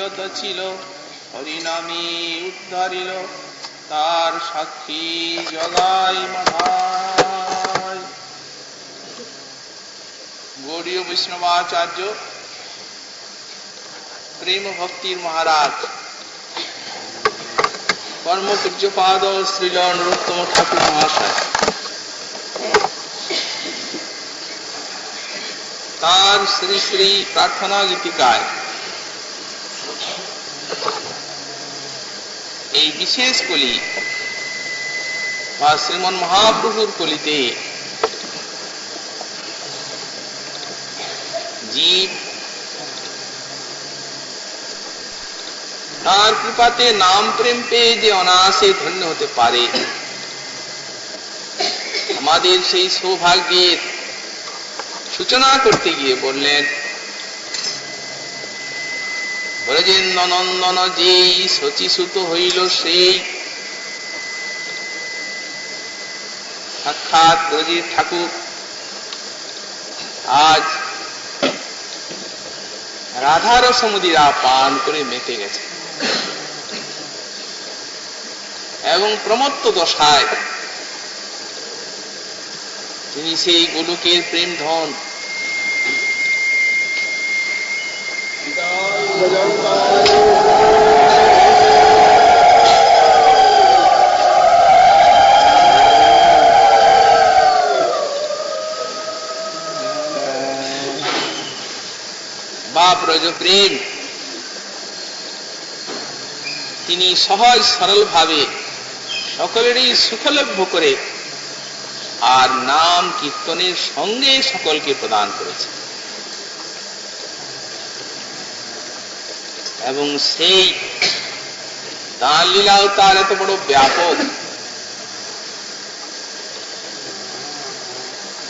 যত ছিল হরিনামী উদ্ধারিল, তার সাক্ষী জগাই মাধায়। গৌড়ীয় বৈষ্ণবাচার্য প্রেম ভক্তির মহারাজ কর্ম পূজ্যপাদ শ্রীল নরোত্তম ঠাকুর মহাশয় তার শ্রী শ্রী প্রার্থনা গীতিকায় এই বিশেষ কলি বা শ্রীমন মহাপ্রভুর কলিতে জীব তার কৃপাতে নাম প্রেম পেয়ে যে অনায়াসে ধন্য হতে পারে, আমাদের সেই সৌভাগ্যের সূচনা করতে গিয়ে বললেন, ব্রজেন্দ্র নন্দন যেই শচীসুত হইল সেই সাক্ষাৎ ব্রজের ঠাকুর আজ রাধার সমুদিরা পান করে মেতে গেছে এবং প্রমত্ত দশায় তিনি সেই গোলকের প্রেম ধন বা ব্রজ প্রেম তিনি সহজ সরল ভাবে সকলেরই সুখলভ্য করে আর নাম কীর্তনের সঙ্গে সকলকে প্রদান করেছে এবং সেই তাঁর লীলাও তার এত বড় ব্যাপক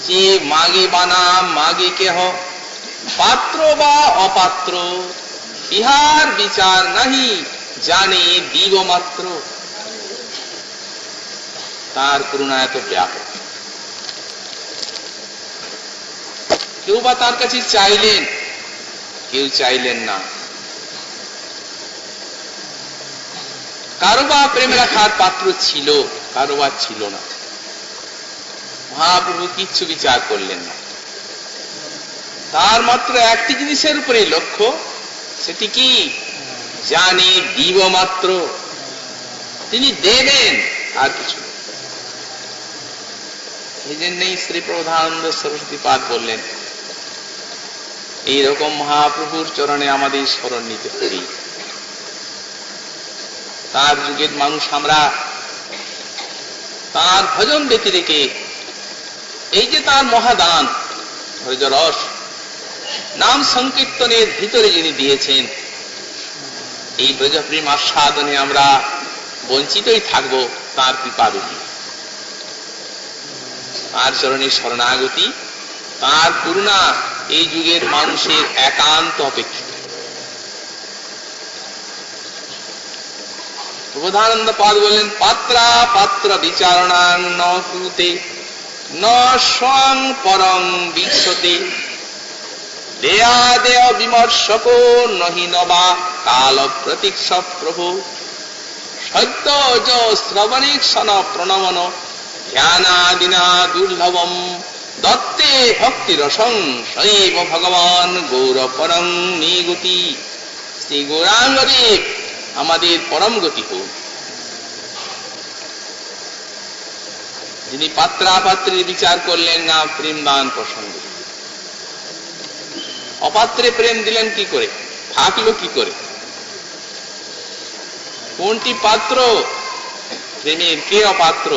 যে মাগে বানা মাগে কেহ পাত্র বা অপাত্র ইহার বিচার নাহি জানে দিব মাত্র। তার করুণা এত ব্যাপক, কেউ বা তার কাছে চাইলেন, কেউ চাইলেন না, কারো বা প্রেম রাখার পাত্র ছিল, কারো বা ছিল না। মহাপ্রভু কিচ্ছু বিচার করলেন না, তার মাত্র একটি জিনিসের উপরে লক্ষ্য, সেটি কি জানে দিব মাত্র, তিনি দেবেন আর কিছু। এই জন্যই শ্রী প্রধানন্দ সরস্বতী পাদ বললেন, এইরকম মহাপ্রভুর চরণে আমাদের স্মরণ নিতে পারি। তার যুগের মানুষ আমরা, তার ভজন ব্যতি রেখে এই যে তার মহাদান রস নাম সংকীর্তনের ভিতরে যিনি দিয়েছেন, এই ব্রজপ্রেম আস্বাদনে আমরা বঞ্চিতই থাকব তার কৃপা ব্যতি। তার চরণে শরণাগতি, তার করুণা এই যুগের মানুষের একান্ত অপেক্ষিত। প্রবোধানন্দ পাদ বললেন, পাত্রা পাত্র বিচারণাং ন কুরুতে ন স্বং পরং বিশ্বতে দেয়া দেয় বিমর্শক নহি নবা কাল প্রতীক্ষ প্রভু সত্য য শ্রবণীক্ষণ প্রণমন ধ্যানাদিনা দুর্লভম দত্তে ভক্তি রসং শৈব ভগবান গৌর পরং নিগতি। শ্রী গৌরাঙ্গদেব আমাদের পরম গতি হোক। যিনি পাত্রাপাত্রের বিচার করলেন না প্রেম দান প্রসঙ্গে, অপাত্রে প্রেম দিলেন কি করে, থাকলো কি করে, কোনটি পাত্র প্রেমের, কে অপাত্র?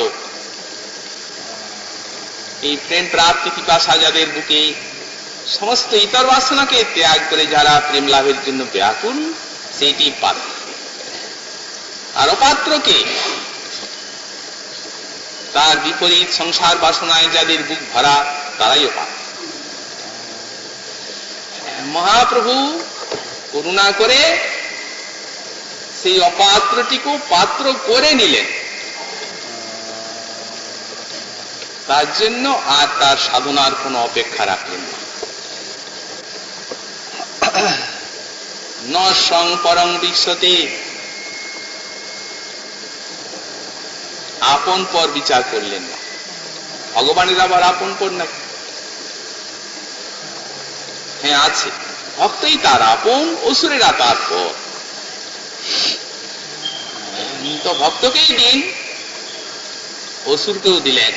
এই প্রেম প্রাপ্তি পিপাসা যাদের বুকে, সমস্ত ইতর বাসনাকে ত্যাগ করে যারা প্রেম লাভের জন্য ব্যাকুল, সেইটি পাত্র। আর অপাত্রকে তার বিপরীত সংসার বাসনায় যাদের বুক ভরা, তারাই অপাত্র। মহাপ্রভু করুণা করে সেই অপাত্রটিকে পাত্র করে নিলেন, তার জন্য আর তার সাধনার কোনো অপেক্ষা রাখলেন না। ন সং পরং বিশ্বতে, আপন পর বিচার করলেন না। ভগবানের আবার আপন পর নাকি? হ্যাঁ আছে, ভক্তই তার আপন, অসুরেরা তার পর। তো ভক্তকেই দিন, অসুরকেও দিলেন,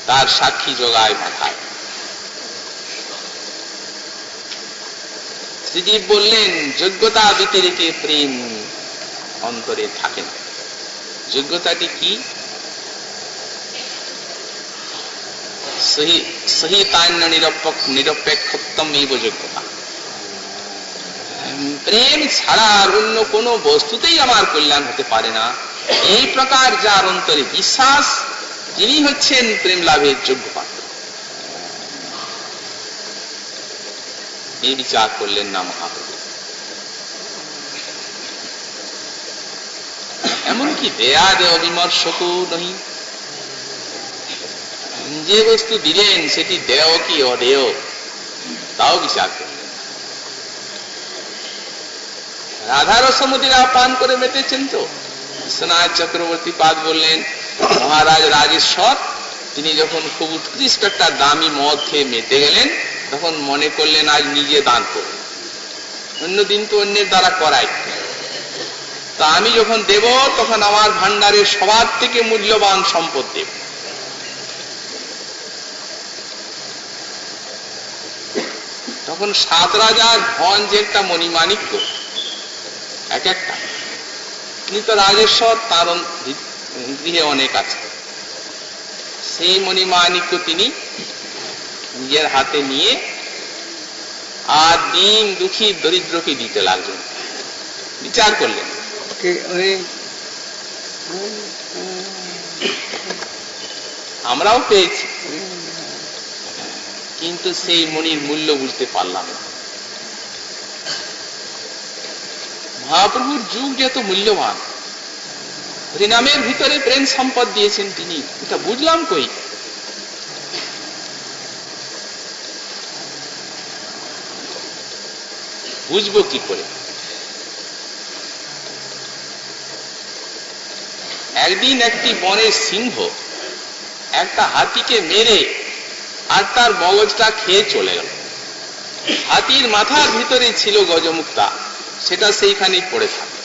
তার সাক্ষী জোগায় মাথায়। শ্রীজীব বললেন যোগ্যতা ব্যতিরেকে প্রেম অন্তরে থাকে না। যোগ্যতাটি কি? সহিতান্য নিরপেক্ষত্বম এই যোগ্যতা। প্রেম ছাড়া আর অন্য কোন বস্তুতেই আমার কল্যাণ হতে পারে না, এই প্রকার যার অন্তরে বিশ্বাস, তিনি হচ্ছেন প্রেম লাভের যোগ্য পাত্র। এই বিচার করলেন না মহাপ্রভু। এমনকি দেয়া দেহ বিমর্শকও নহি, যে বস্তু দিলেন সেটি দেহ কি অদেহ তাও বিচার করলেন। রাধার সমুদ্রা পান করে মেতেছেন তো। বিশ্বনাথ চক্রবর্তী পাদ বললেন মহারাজ রাজেশ্বর তিনি যখন খুব উৎকৃষ্ট একটা দামি মদ খেয়ে মেতে গেলেন, তখন মনে করলেন আজ নিজে দান করব, অন্যদিন তো অন্যের দ্বারা করাই, তা আমি যখন দেব তখন আমার ভান্ডারের সবার থেকে মূল্যবান সম্পদ দেব। তখন 7 রাজার ধন যে একটা মণিমাণিক্য এক একটা, তিনি তো রাজেশ্বর, তার গৃহে অনেক আছে, সেই মণিমাণিক্য তিনি নিজের হাতে নিয়ে আর দিন দুঃখী দরিদ্রকে দিতে লাগলেন। বিচার করলেন আমরাও পেয়েছি, কিন্তু সেই মণির মূল্য বুঝতে পারলাম না। মহাপ্রভুর যুগ যত মূল্যবান, হরিনামের ভিতরে প্রেম সম্পদ দিয়েছেন তিনি, এটা বুঝলাম কই? বুঝবো কি করে? একদিন একটি বনের সিংহ একটা হাতিকে মেরে আর তার মগজটা খেয়ে চলে গেল। হাতির মাথার ভিতরে ছিল গজমুক্তা, সেটা সেইখানে পড়ে থাকে।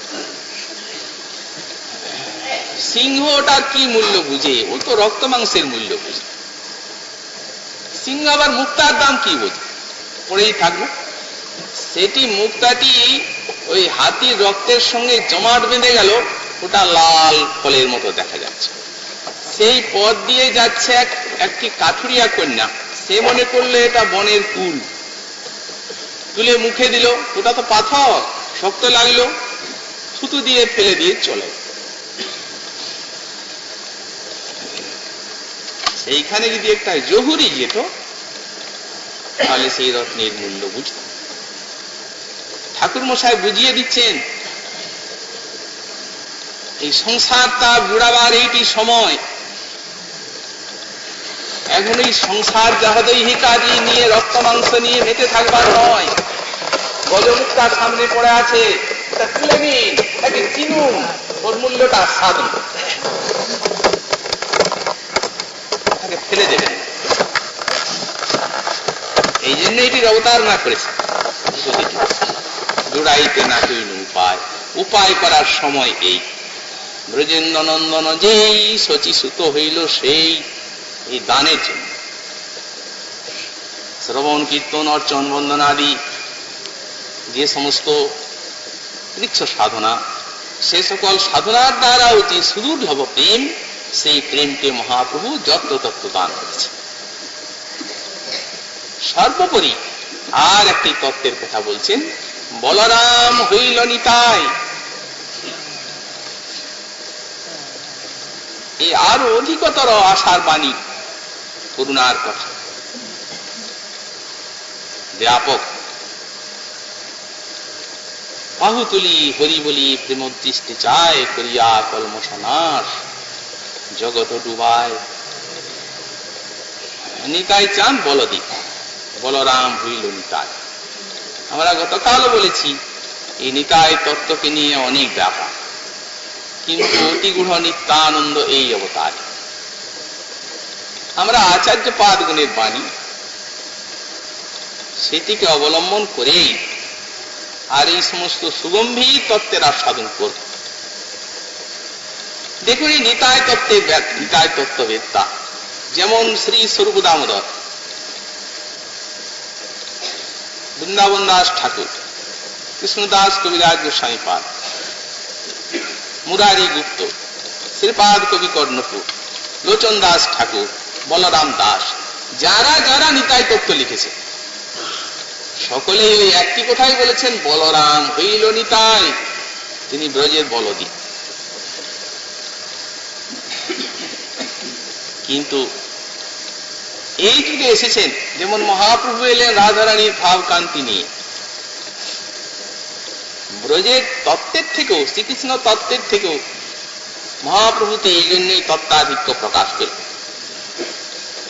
সিংহটার কি মূল্য বুঝে? ও তো রক্ত মাংসের মূল্য বুঝে। সিংহ আবার মুক্তার দাম কি বোঝে? পড়েই থাকলো। সেটি মুক্তাটি ওই হাতির রক্তের সঙ্গে জমাট বেঁধে গেল, ওটা লাল ফলের মতো দেখা যাচ্ছে। সেই পথ দিয়ে যাচ্ছে একটি কাঠুরিয়া কন্যা, সে মনে করলো এটা বনের কুল, তুলে মুখে দিল, ওটা তো পাথর, শক্ত লাগলো, থুতু দিয়ে ফেলে দিয়ে চলে। সেইখানে যদি একটা জহুরি যেত তাহলে সেই রত্নের মূল্য বুঝত। ঠাকুর মশাই বুঝিয়ে দিচ্ছেন এই সংসারটা বুড়াবার এইটি সময়, এখন এই সংসার জাহদৈহিকাদি নিয়ে রক্ত মাংস নিয়ে মেতে থাকবার নয়। গজমুক্তার সামনে পড়ে আছে, এটা তুলে নিন, একে চিনুন, ওর মূল্যটা সাধন, তাকে ফেলে দেবেন। এই জন্য এটির অবতার না করেছে। জোড়াইতে না কইল উপায়, উপায় করার সময় এই। ব্রজেন্দ্র নন্দন যেই শচী সুত হইল সেই, এই দানের জন্য। শ্রবণ কীর্তন অর্চন বন্দনাদি যে সমস্ত কৃচ্ছ সাধনা, সে সকল সাধনার দ্বারা অতি সুদূর্লভ প্রেম, সেই প্রেমকে মহাপ্রভু যত্র দান করেছে। সর্বোপরি আর একটি তত্ত্বের কথা বলছেন, বলরাম হইল নিতাই। এই আরো অধিকতর আশার বাণী, করুণার কথা, ব্যাপক। বাহু তুলি হরি বলি প্রেম দৃষ্টি চায়, করিয়া কলমশনাশ জগৎ ডুবায়। নিতাই চান বলদি, বলরাম হইল নিতাই। আমরা গতকালও বলেছি এই নিতাই তত্ত্বকে নিয়ে অনেক ব্যাপার, কিন্তু অতিগূঢ় নিত্যানন্দ এই অবতার। আমরা আচার্য পাদ গুণের বাণী সেটিকে অবলম্বন করেই আর এই সমস্ত সুগম্ভীর তত্ত্বের আস্বাদন করব। দেখুন এই নিতাই তত্ত্ববেত্তা যেমন শ্রী স্বরূপ দামোদর, বৃন্দাবন দাস ঠাকুর, কৃষ্ণদাস কবিরাজ গোস্বামী পাদ, মুরারি গুপ্ত, শ্রীপাদ কবি কর্ণপুর, লোচন দাস ঠাকুর, বলরাম দাস, যারা যারা নিতাই তত্ত্ব লিখেছে সকলেই ওই একটি কথাই বলেছেন, বলরাম হইল নিতাই, তিনি ব্রজের বলদি। কিন্তু এই যুগে এসেছেন যেমন মহাপ্রভু এলেন রাধারানীর ভাব কান্তি নিয়ে, ব্রজের তত্ত্বের থেকেও, শ্রীকৃষ্ণ তত্ত্বের থেকেও মহাপ্রভুতে এই জন্যই তত্ত্বাধিক্য প্রকাশ পেল।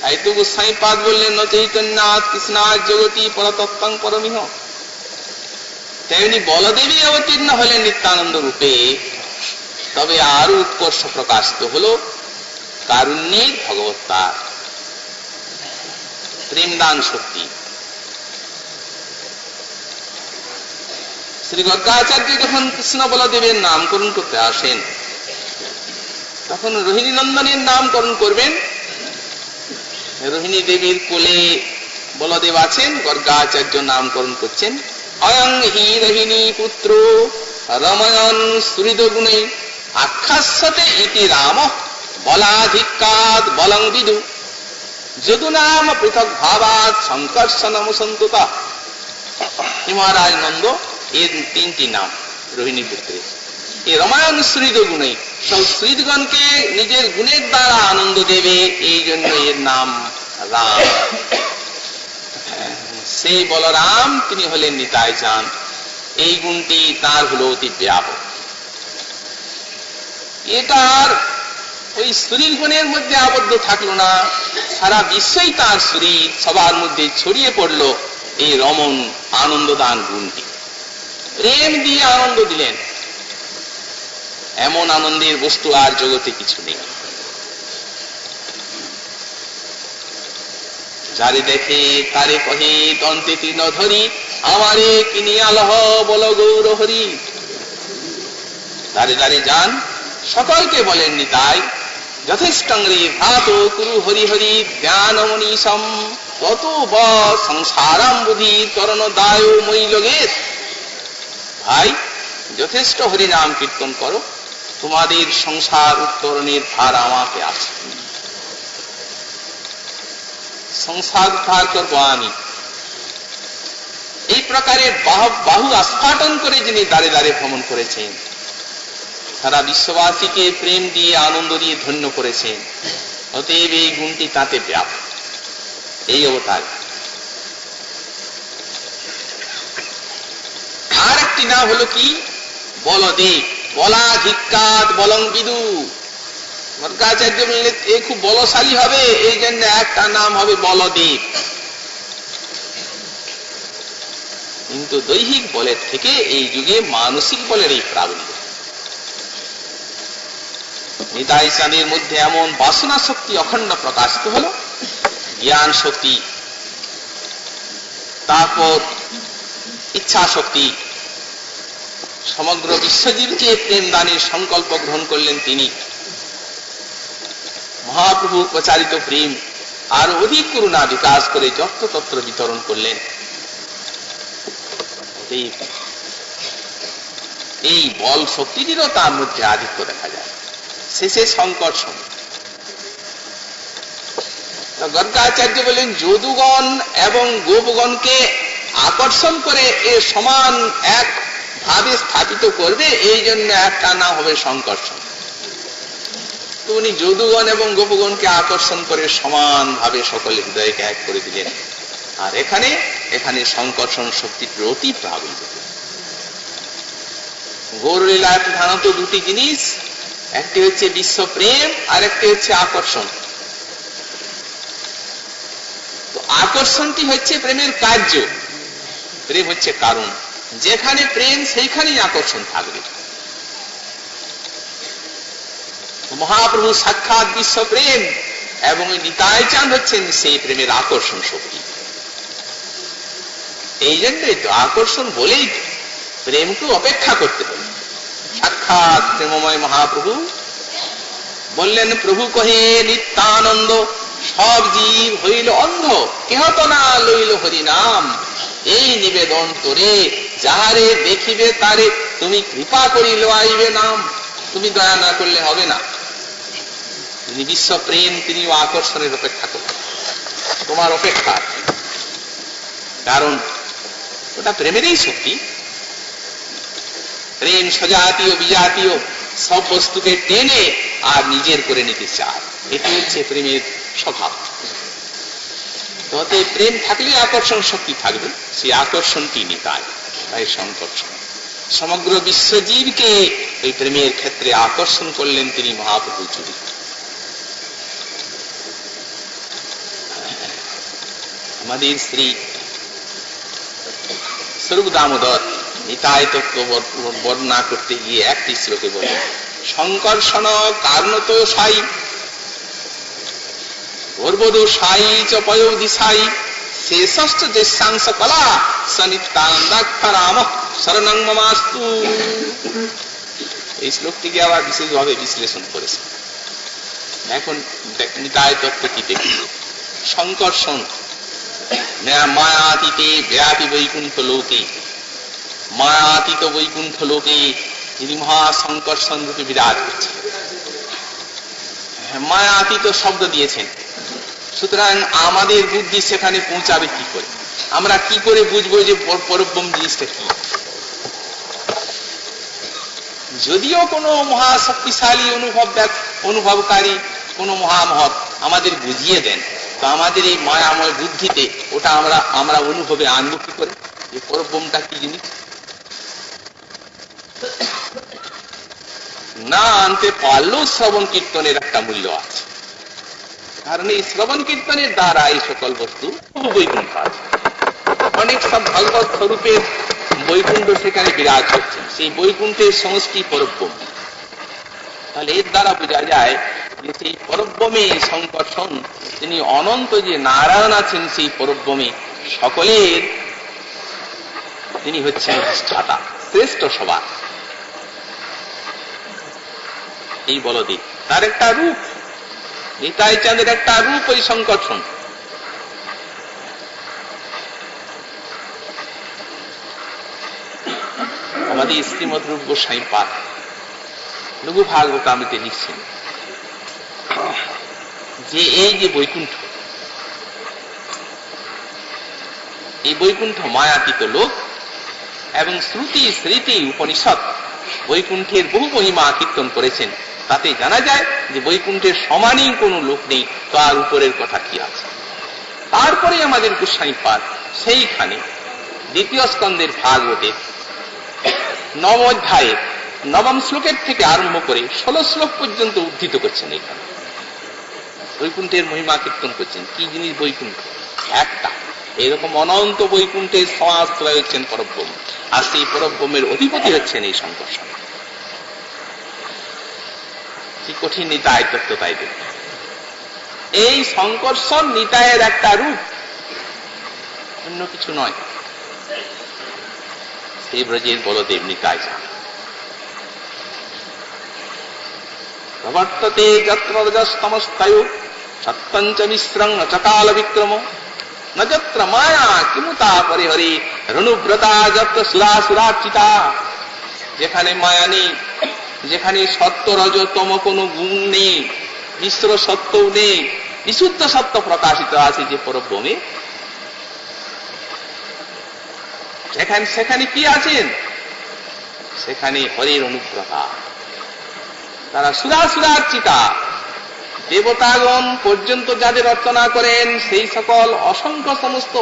তাই তো গোস্বামী পাদ বললেন, ন চৈতন্যাৎ কৃষ্ণাৎ জগতি পরতত্ত্বং পরমিহ। তেমনি বলদেবী অবতীর্ণ হলেন নিত্যানন্দ রূপে, তবে আরো উৎকর্ষ প্রকাশিত হলো কারুণ্যের ভগবত্তার প্রেমদান শক্তি। শ্রী গর্গাচার্য যখন কৃষ্ণ বলদেবের নামকরণ করতে আসেন, তখন রোহিণী নন্দনের নামকরণ করবেন। রোহিণী দেবীর কোলে বলদেব আছেন, গর্গাচার্য নামকরণ করছেন, অয়ং হি রোহিণী পুত্র রময়ন সুহৃদ গুণে আখ্যাস্যতে ইতি রাম বলাধিকাদ বলং বিদু যদু নাম পৃথক ভাবাত সংকর্ষণমসন্ততা। মহারাজ নন্দ এর তিনটি নাম রোহিণী পুত্রের। এই রমায়ণ শ্রীদ গুণে সব শ্রীদগণকে নিজের গুণের দ্বারা আনন্দ দেবে, এই জন্য এর নাম রাম। সেই বলরাম তিনি হলেন নিতাই চাঁদ, এই গুণটি তার হলো অতি ব্যাপক। এটার ওই শরীর গুণের মধ্যে আবদ্ধ থাকলো না, সারা বিশ্বই তার শরীর, সবার মধ্যে ছড়িয়ে পড়লো এই রমন আনন্দদান গুণটি। প্রেম দিয়ে আনন্দ দিলেন, এমন আনন্দের বস্তু আর জগতে কিছু নেই। যারে দেখে তারে কহে তন্তে তৃণ ধরি, আমারে কিনিয়া লহ বল গৌর হরি। দাঁড়ে দাঁড়ে যান, সকলকে বলেন নিতাই, যথেষ্টংরে ভ্রাত কুরু হরি হরি জ্ঞানমনীষম তত ব সংসারাম বুধি তরণ দায় মই লগের। ভাই, যথেষ্ট হরি নাম কীর্তন করো, তোমাদের সংসার উত্তরণের ভার আমাকে আছে। সংসার উদ্ধার করবো আমি। এই প্রকারে বাহু আস্ফাটন করে যিনি দাঁড়ে দাঁড়ে ভ্রমণ করেছেন, সারা বিশ্ববাসীকে প্রেম দিয়ে আনন্দ দিয়ে ধন্য করেছেন, অতএব এই গুণটি তাতে ব্যাপক এই অবতার। আর একটি নাম হলো কি, বলদেব, বলাধিকাত বলং বিদু। গর্গাচার্য বললেন এ খুব বলশালী হবে, এই জন্য একটা নাম হবে বলদেব। কিন্তু দৈহিক বলের থেকে এই যুগে মানসিক বলের এই প্রাবল্য। নিতাই চাঁদের মধ্যে এমন বাসনা শক্তি অখণ্ড প্রকাশিত হলো, জ্ঞান শক্তি, তারপর ইচ্ছা শক্তি, সমগ্র বিশ্বজীবকে প্রেম দানের সংকল্প গ্রহণ করলেন তিনি। মহাপ্রভু প্রচারিত প্রেম আর অধিক করুণা বিকাশ করে যত্রতত্র বিতরণ করলেন। এই বল শক্তিটিরও তার মধ্যে আধিক্য দেখা যায়। শেষে সংকর্ষণ। গর্গাচার্য বলেন যদুগণ এবং গোপগণকে আকর্ষণ করে এ সমান এক ভাবে স্থাপিত করবে, এই জন্য একটা নাম হবে সংকর্ষণ। তো উনি যদুগণ এবং গোপগণকে আকর্ষণ করে সমান ভাবে সকলের হৃদয়কে এক করে দিলেন। আর এখানে সংকর্ষণ শক্তির অতি প্রাবল্য। গৌরলীলায় প্রধানত দুটি জিনিস, একটি হচ্ছে বিশ্ব প্রেম আর একটি হচ্ছে আকর্ষণ। তো আকর্ষণটি হচ্ছে প্রেমের কার্য, প্রেম হচ্ছে কারণ, যেখানে প্রেম সেইখানেই আকর্ষণ থাকবে। মহাপ্রভু সাক্ষাৎ বিশ্ব প্রেম এবং নিতাই চাঁদ হচ্ছেন সেই প্রেমের আকর্ষণ শক্তি। এই জন্যই তো আকর্ষণ বলেই প্রেমকে অপেক্ষা করতে হবে। সাক্ষাৎ প্রেমময় মহাপ্রভু বললেন, প্রভু কহে নিত্যানন্দ সব জীব হইল অন্ধ, কেহ তো না লইল হরি নাম। এই নিবেদন তোরে যাহারে দেখিবে তারে তুমি কৃপা করি লইবে নাম। তুমি দয়া না করলে হবে না। তিনি বিশ্ব প্রেম, তিনি আকর্ষণের অপেক্ষা করবেন, তোমার অপেক্ষা। কারণ ওটা প্রেমেরই শক্তি। প্রেম সজাতীয় বিজাতীয় সব বস্তুকে টেনে আর নিজের করে নিতে চায়, এটি হচ্ছে প্রেমের স্বভাব। তবে প্রেম থাকলে আকর্ষণ শক্তি থাকবে, সেই আকর্ষণটি নিতাই, তাই সংকর্ষণ। সমগ্র বিশ্বজীবকে ওই প্রেমের ক্ষেত্রে আকর্ষণ করলেন তিনি মহাপ্রভু জুড়ি। আমাদের শ্রী স্বরূপ দামোদর নিতাই তত্ত্ব বর্ণনা করতে গিয়ে একটি শ্লোকে বলে, সংকর্ষণ কারণত সাই গর্বদোষাই চ পয়োদিশাই শেষষ্ঠ দেশাংশ কলা সনিত্যানন্দাক্ষরাম শরণং মমাস্তু। এই শ্লোকটিকে আবার বিশেষভাবে বিশ্লেষণ করেছে। এখন নিতাই তত্ত্বটি দেখি। সংকর্ষণ মায়াতীতে ব্যাপী বৈকুণ্ঠ লোকে, মায়াতীত বৈকুণ্ঠ লোকে যিনি মহাসংকর্ষণ রূপে বিরাজ করছেন। মায়াতীত শব্দ দিয়েছেন, সুতরাং আমাদের বুদ্ধি সেখানে পৌঁছাবে কি করে? আমরা কি করে বুঝবো যে পরব্রহ্ম জিনিসটা কি? যদিও কোনো মহাশক্তিশালী অনুভবকারী কোনো মহামহৎ আমাদের বুঝিয়ে দেন, তো আমাদের এই মায়াময় বুদ্ধিতে ওটা আমরা অনুভবে আনবো কি করে যে পরব্রহ্মটা কি জিনিস? না আনতে পারলেও শ্রবণ কীর্তনের একটা মূল্য আছে। কারণ এই শ্রবণ কীর্তনের দ্বারা এই সকল বস্তু বৈকুণ্ঠ আছে। অনেক সব ভগবত স্বরূপের বৈকুণ্ঠ সেখানে বিরাজ করছে, সেই বৈকুণ্ঠের সমষ্টি পরব্রহ্ম। তাহলে এর দ্বারা বোঝা যায় যে সেই পরব্রহ্মে সংকর্ষণ, তিনি অনন্ত যে নারায়ণ আছেন সেই পরব্রহ্মে সকলের তিনি হচ্ছেন অধিষ্ঠাতা, শ্রেষ্ঠ সবার। এই বলদে তার একটা রূপ, নিতাই চাঁদের একটা রূপ ওই সংকর্ষণ। আমাদের শ্রীমদ রূপ গোস্বামী পাদ লঘু ভাগবতামৃতে লিখছেন যে এই যে বৈকুণ্ঠ, এই বৈকুণ্ঠ মায়াতীত লোক এবং শ্রুতি স্মৃতি উপনিষদ বৈকুণ্ঠের বহু মহিমা কীর্তন করেছেন। তাতে জানা যায় যে বৈকুণ্ঠের সমানই কোনো লোক নেই, তার উপরের কথা কি আছে। তারপরে আমাদের গোস্বামী পাদ সেইখানে দ্বিতীয় স্কন্ধের ভাগবতের 9 অধ্যায়ের 9ম শ্লোকের থেকে আরম্ভ করে 16 শ্লোক পর্যন্ত উদ্ধৃত করছেন। এখানে বৈকুণ্ঠের মহিমা কীর্তন করছেন। কি জিনিস বৈকুণ্ঠ? একটা এরকম অনন্ত বৈকুণ্ঠের সমাশ্রয় হচ্ছেন পরব্রহ্ম, আর সেই পরব্রহ্মের অধিপতি হচ্ছেন এই সংকর্ষণ। কি কঠিন নিতাই তত্ত্ব! তাই দেখুন, এই সংকর্ষণ নিতাইয়ের একটা রূপ, অন্য কিছু নয়। সেই ব্রজের বলদেব নিতাই চাঁদ। প্রবর্ততে যত্র রজস্তমস্তয়ো সত্যঞ্চ মিশ্রং ন চকাল বিক্রম ন যত্র মায়া কিমুতা পরিহরি রণুব্রতা যত্র সুরাসুরার্চিতা। যেখানে মায়া নেই, যেখানে সত্য রজ তম কোনো গুণ নেই, মিশ্র সত্যও নেই, বিশুদ্ধ সত্য প্রকাশিত আছে যে পরব্রহ্মে, সেখানে কি আছেন? সেখানে হরির অনুব্রতা। তারা সুরাসুরার্চিতা, দেবতাগণ পর্যন্ত যাদের অর্চনা করেন সেই সকল অসংখ্য সমস্ত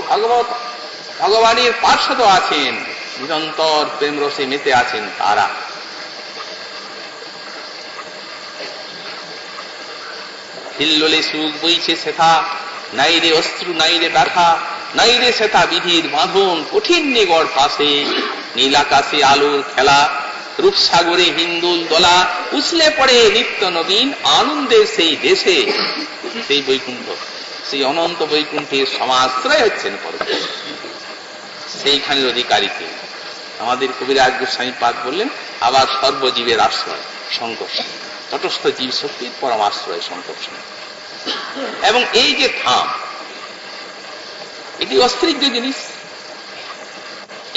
ভগবানের পার্শ্বদ আছেন, নিরন্তর প্রেম রসে মেতে আছেন তারা। হিল্লোলে সুখ বইছে সেথা, নাই রে অশ্রু নাই রে ব্যথা, নাই রে সেতা বিধির বাঁধন, কঠিন নিগড় পাশে, নীল আকাশে আলোর খেলা, রূপসাগরে হিন্দুল দোলা, উছলে পড়ে নিত্য নবীন আনন্দের সেই দেশে। সেই বৈকুণ্ঠ, সেই অনন্ত বৈকুণ্ঠের সমাশ্রয় হচ্ছেন পরমেশ্বর, সেইখানের অধিকারীকে আমাদের কবিরাজ গোস্বামী পাদ বললেন। আবার সর্বজীবের আশ্রয় সংকর্ষণ, তটস্থ জীব শক্তির পরমাশ্রয় সংকর্ষণ। এবং এই যে ধাম, এটি অস্ত্রিজ্য জিনিস।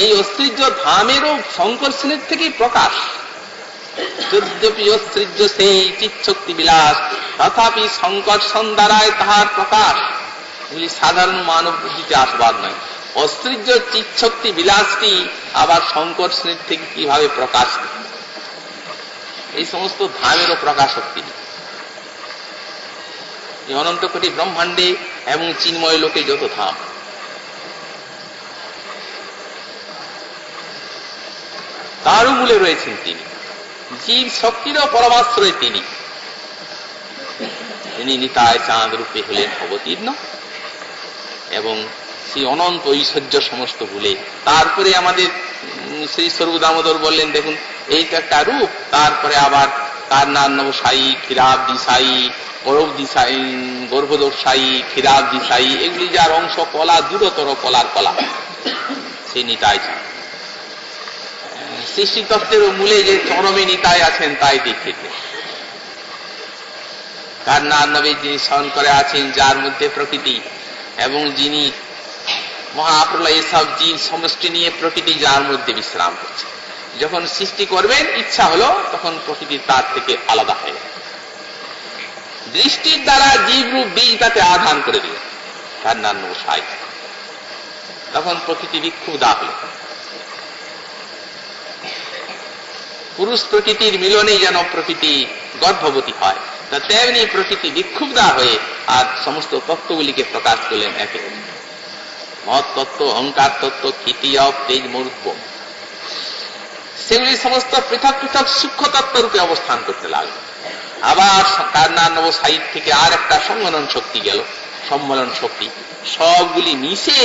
এই অস্ত্রিজ্য ধামেরও সংকর্ষণের থেকেই প্রকাশ। যদ্যপি অস্ত্রিজ্য সেই চিৎশক্তি বিলাস, তথাপি সংকর্ষণ দ্বারায় তাহার প্রকাশ। এগুলি সাধারণ মানব বুদ্ধিতে আসবাদ নয়। অস্ত্রিজ্য চিৎশক্তি বিলাসটি আবার সংকর্ষণের থেকে কিভাবে প্রকাশ, এই সমস্ত ধামেরও প্রকাশক তিনি। অনন্ত কোটি ব্রহ্মাণ্ডে এবং চিন্ময় লোকে যত ধাম, তারও মূলে রয়েছেন তিনি। জীব শক্তিরও পরমাশ্রয় তিনি। তিনি নিতাই চাঁদ রূপে হলেন অবতীর্ণ এবং সেই অনন্ত ঐশ্বর্য সমস্ত ভুলে। তারপরে আমাদের শ্রী স্বরূপ দামোদর বললেন, দেখুন এই তো একটা রূপ, তারপরে আবার কার্নান্নবসায়ী, ক্ষীরাব দিশায়ী, গৌরব দিশায়ী, গর্ভদোষায়ী, ক্ষীরাব দিশায়ী, এগুলি যার অংশ কলা, দূরতর কলার কলা, সেই নিতাই চাঁদ। সৃষ্টি তত্ত্বের মূলে যে চরমে নিতাই আছেন তাই দেখিতে। কার্নান্নবে যিনি স্মরণ করে আছেন, যার মধ্যে প্রকৃতি, এবং যিনি মহাপ্রলয় এসব জীব সমষ্টি নিয়ে প্রকৃতি যার মধ্যে বিশ্রাম করছে। যখন সৃষ্টি করবেন ইচ্ছা হলো, তখন প্রকৃতি তার থেকে আলাদা হয়ে যায়। দৃষ্টির দ্বারা জীব রূপ বীজ তাতে আধান করে দিল কার্নান্নবসায়ী, তখন প্রকৃতি বিক্ষুব্ধ হল। পুরুষ প্রকৃতির মিলনেই যেন প্রকৃতি গর্ভবতী হয়, তা তেমনি প্রকৃতি বিক্ষুব্ধ হয়ে আর সমস্ত তত্ত্বগুলিকে প্রকাশ করলেন একে। মত তত্ত্ব, অহংকার তত্ত্ব, ক্ষিতি, অপ, তেজ, মরুত্ব, সেগুলি সমস্ত পৃথক পৃথক সূক্ষ্ম তত্ত্ব রূপে অবস্থান করতে লাগলো। আবার কার্নান্নবসায়ী থেকে আর একটা সম্মেলন শক্তি গেল, সম্মেলন শক্তি, সবগুলি মিশে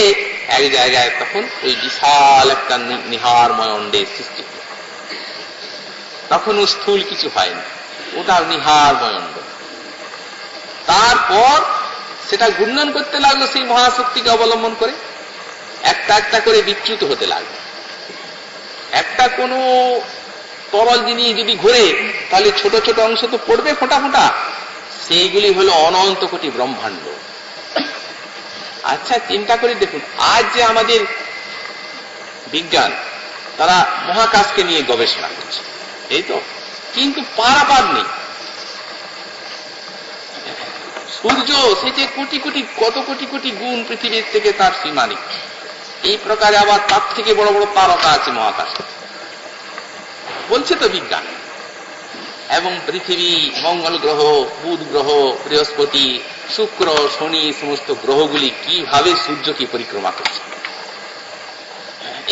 এক জায়গায় তখন ওই বিশাল একটা নিহারময় অণ্ডের সৃষ্টি হল। তখনও স্থূল কিছু হয়নি, ওটা নিহারময় অণ্ড। তারপর সেটা ঘূর্ণন করতে লাগলো সেই মহাশক্তিকে অবলম্বন করে, একটা একটা করে বিচ্যুত হতে লাগলো। একটা কোনো তরল জিনিস যদি ঘুরে, তাহলে ছোট ছোট অংশ তো পড়বে ফোঁটা ফোঁটা, সেইগুলি হলো অনন্ত কোটি ব্রহ্মাণ্ড। আচ্ছা চিন্তা করে দেখুন, আজ যে আমাদের বিজ্ঞান, তারা মহাকাশকে নিয়ে গবেষণা করছে, এই তো, কিন্তু পারাপার নেই। সূর্য সে যে কোটি কোটি, কত কোটি কোটি গুণ পৃথিবীর থেকে তার সীমা নেই। এই প্রকারে আবার তার থেকে বড় বড় তারকা আছে মহাকাশে, বলছে তো বিজ্ঞান। এবং পৃথিবী, মঙ্গল গ্রহ, বুধ গ্রহ, বৃহস্পতি, শুক্র, শনি, সমস্ত গ্রহগুলি কিভাবে সূর্যকে পরিক্রমা করছে,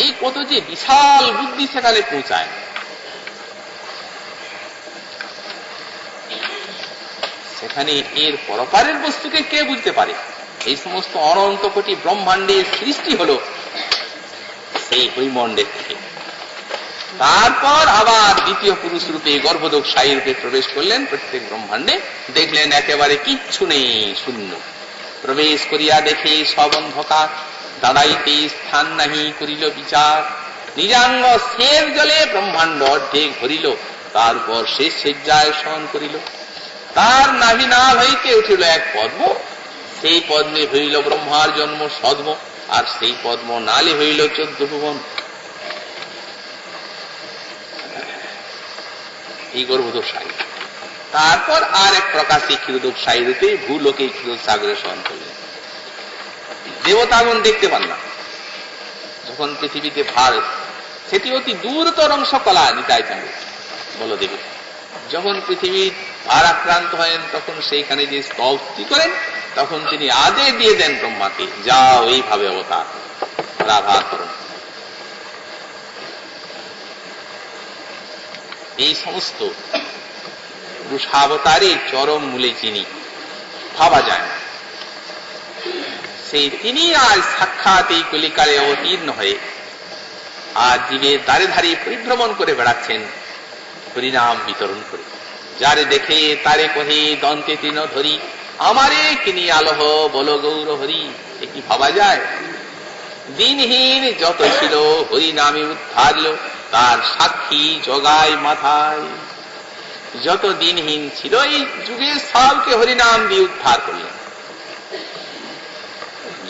এই কত যে বিশাল বুদ্ধি সেখানে পৌঁছায়। সেখানে এর পরপারের বস্তুকে কে বুঝতে পারে? এই সমস্ত অনন্ত কোটি ব্রহ্মাণ্ডের সৃষ্টি হলো সেই হৈমণ্ডের থেকে। তারপর আবার দ্বিতীয় পুরুষ রূপে গর্ভদোষায়ী রূপে প্রবেশ করলেন প্রত্যেক ব্রহ্মাণ্ডে। দেখলেন একেবারে কিচ্ছু নেই, শূন্য। প্রবেশ করিয়া দেখে সব অন্ধকার, দাঁড়াইতে স্থান নাহি, করিল বিচার। নিজাঙ্গ শেষ জলে ব্রহ্মাণ্ড অর্ধেক ভরিল, তারপর শেষ শয্যায় শয়ন করিল। তার নাভি নাল হইতে উঠিল এক পদ্ম, সেই পদ্মে হইল ব্রহ্মার জন্ম সদ্ম, আর সেই পদ্ম নালে হইল 14 ভুবন। এই গর্ভদোষায়ী। তারপর আর এক প্রকাশে ক্ষীরোদোষায়ী রূপে ভূলোকে ক্ষীরসাগরে শয়ন করলেন। দেবতাগণ দেখতে পান না, যখন পৃথিবীতে ভার, সেটি অতি দূরতর অংশ কলা নিতাই চাঁদ বলদেবী। যখন পৃথিবীর ভার আক্রান্ত হয়, তখন সেইখানে যে স্তবটি করেন, তখন তিনি আদেশ দিয়ে দেন ব্রহ্মাকে, যাও এইভাবে অবতার রাধা করুন। এই সমস্ত পুরুষাবতারের চরম মূলে চিনি ভাবা যায় না। সেই তিনি আজ সাক্ষাৎ এই কলিকালে অবতীর্ণ হয়ে আজ জীবের দ্বারে ধারে পরিভ্রমণ করে বেড়াচ্ছেন হরিনাম বিতরণ করে। যারে দেখে তারে কহে দন্তে তৃণ ধরি, আমারে কিনি আলহ বল গৌর হরি। এ কি ভাবা যায়? দিনহীন যত ছিল হরিনামে উদ্ধারল, তার সাক্ষী জগায় মাথায়। যত দিনহীন ছিল এই যুগে সবকে হরিনাম দিয়ে উদ্ধার করলেন।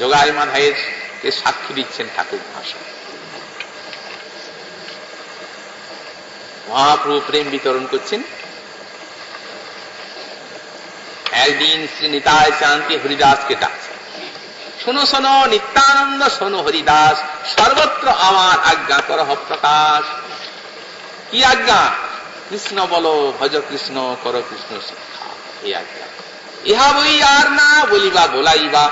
জগায় মাথায় কে সাক্ষী দিচ্ছেন ঠাকুর ভাষা। মহাপ্রভু প্রেম বিতরণ করছেন। একদিন শ্রী নিতাই শান্তি হরিদাসকে ডাকছে, শোনো শোনো নিত্যানন্দ, শোনো হরিদাস, সর্বত্র আমার আজ্ঞা করহ প্রকাশ। কি আজ্ঞা? কৃষ্ণ বলো, ভজ কৃষ্ণ, কর কৃষ্ণ শিক্ষা। এই আজ্ঞা। ইহা বই আর না বলিবা বলাইবা,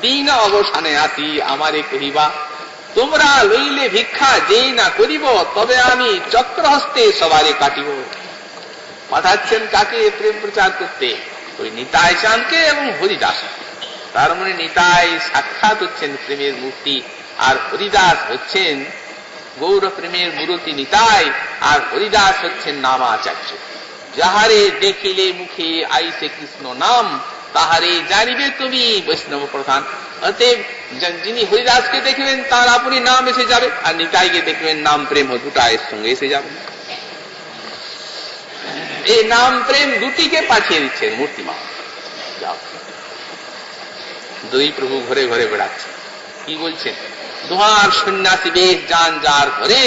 দিন অবসানে আসি আমারে কহিবা। তোমরা লইলে ভিক্ষা যেই না করিব, তবে আমি চক্রহস্তে সবারে কাটিব। পাঠাচ্ছেন কাকে প্রেম প্রচার করতে? ওই নিতাই চাঁদকে এবং হরিদাস। তার মানে নিতাই সাক্ষাৎ হচ্ছেন প্রেমের মূর্তি, আর হরিদাস হচ্ছেন গৌর প্রেমের মূর্তি নিতাই, আর হরিদাস হচ্ছেন নামাচার্য। যাহারে দেখিলে মুখে আইসে কৃষ্ণ নাম, তাহারে জানিবে তুমি বৈষ্ণব প্রধান। অতএব যিনি হরিদাসকে দেখবেন তার আপনি নাম এসে যাবে, আর নিতাইকে দেখবেন নাম প্রেম দুটা এর সঙ্গে এসে যাবে। এই নাম প্রেম দুটিকে পাঠিয়ে দিচ্ছেন মূর্তিমা। দুই প্রভু ঘরে ঘরে বেড়াচ্ছে। কি বলছেন? দোহার সন্ন্যাসী বেশ যান যার ঘরে,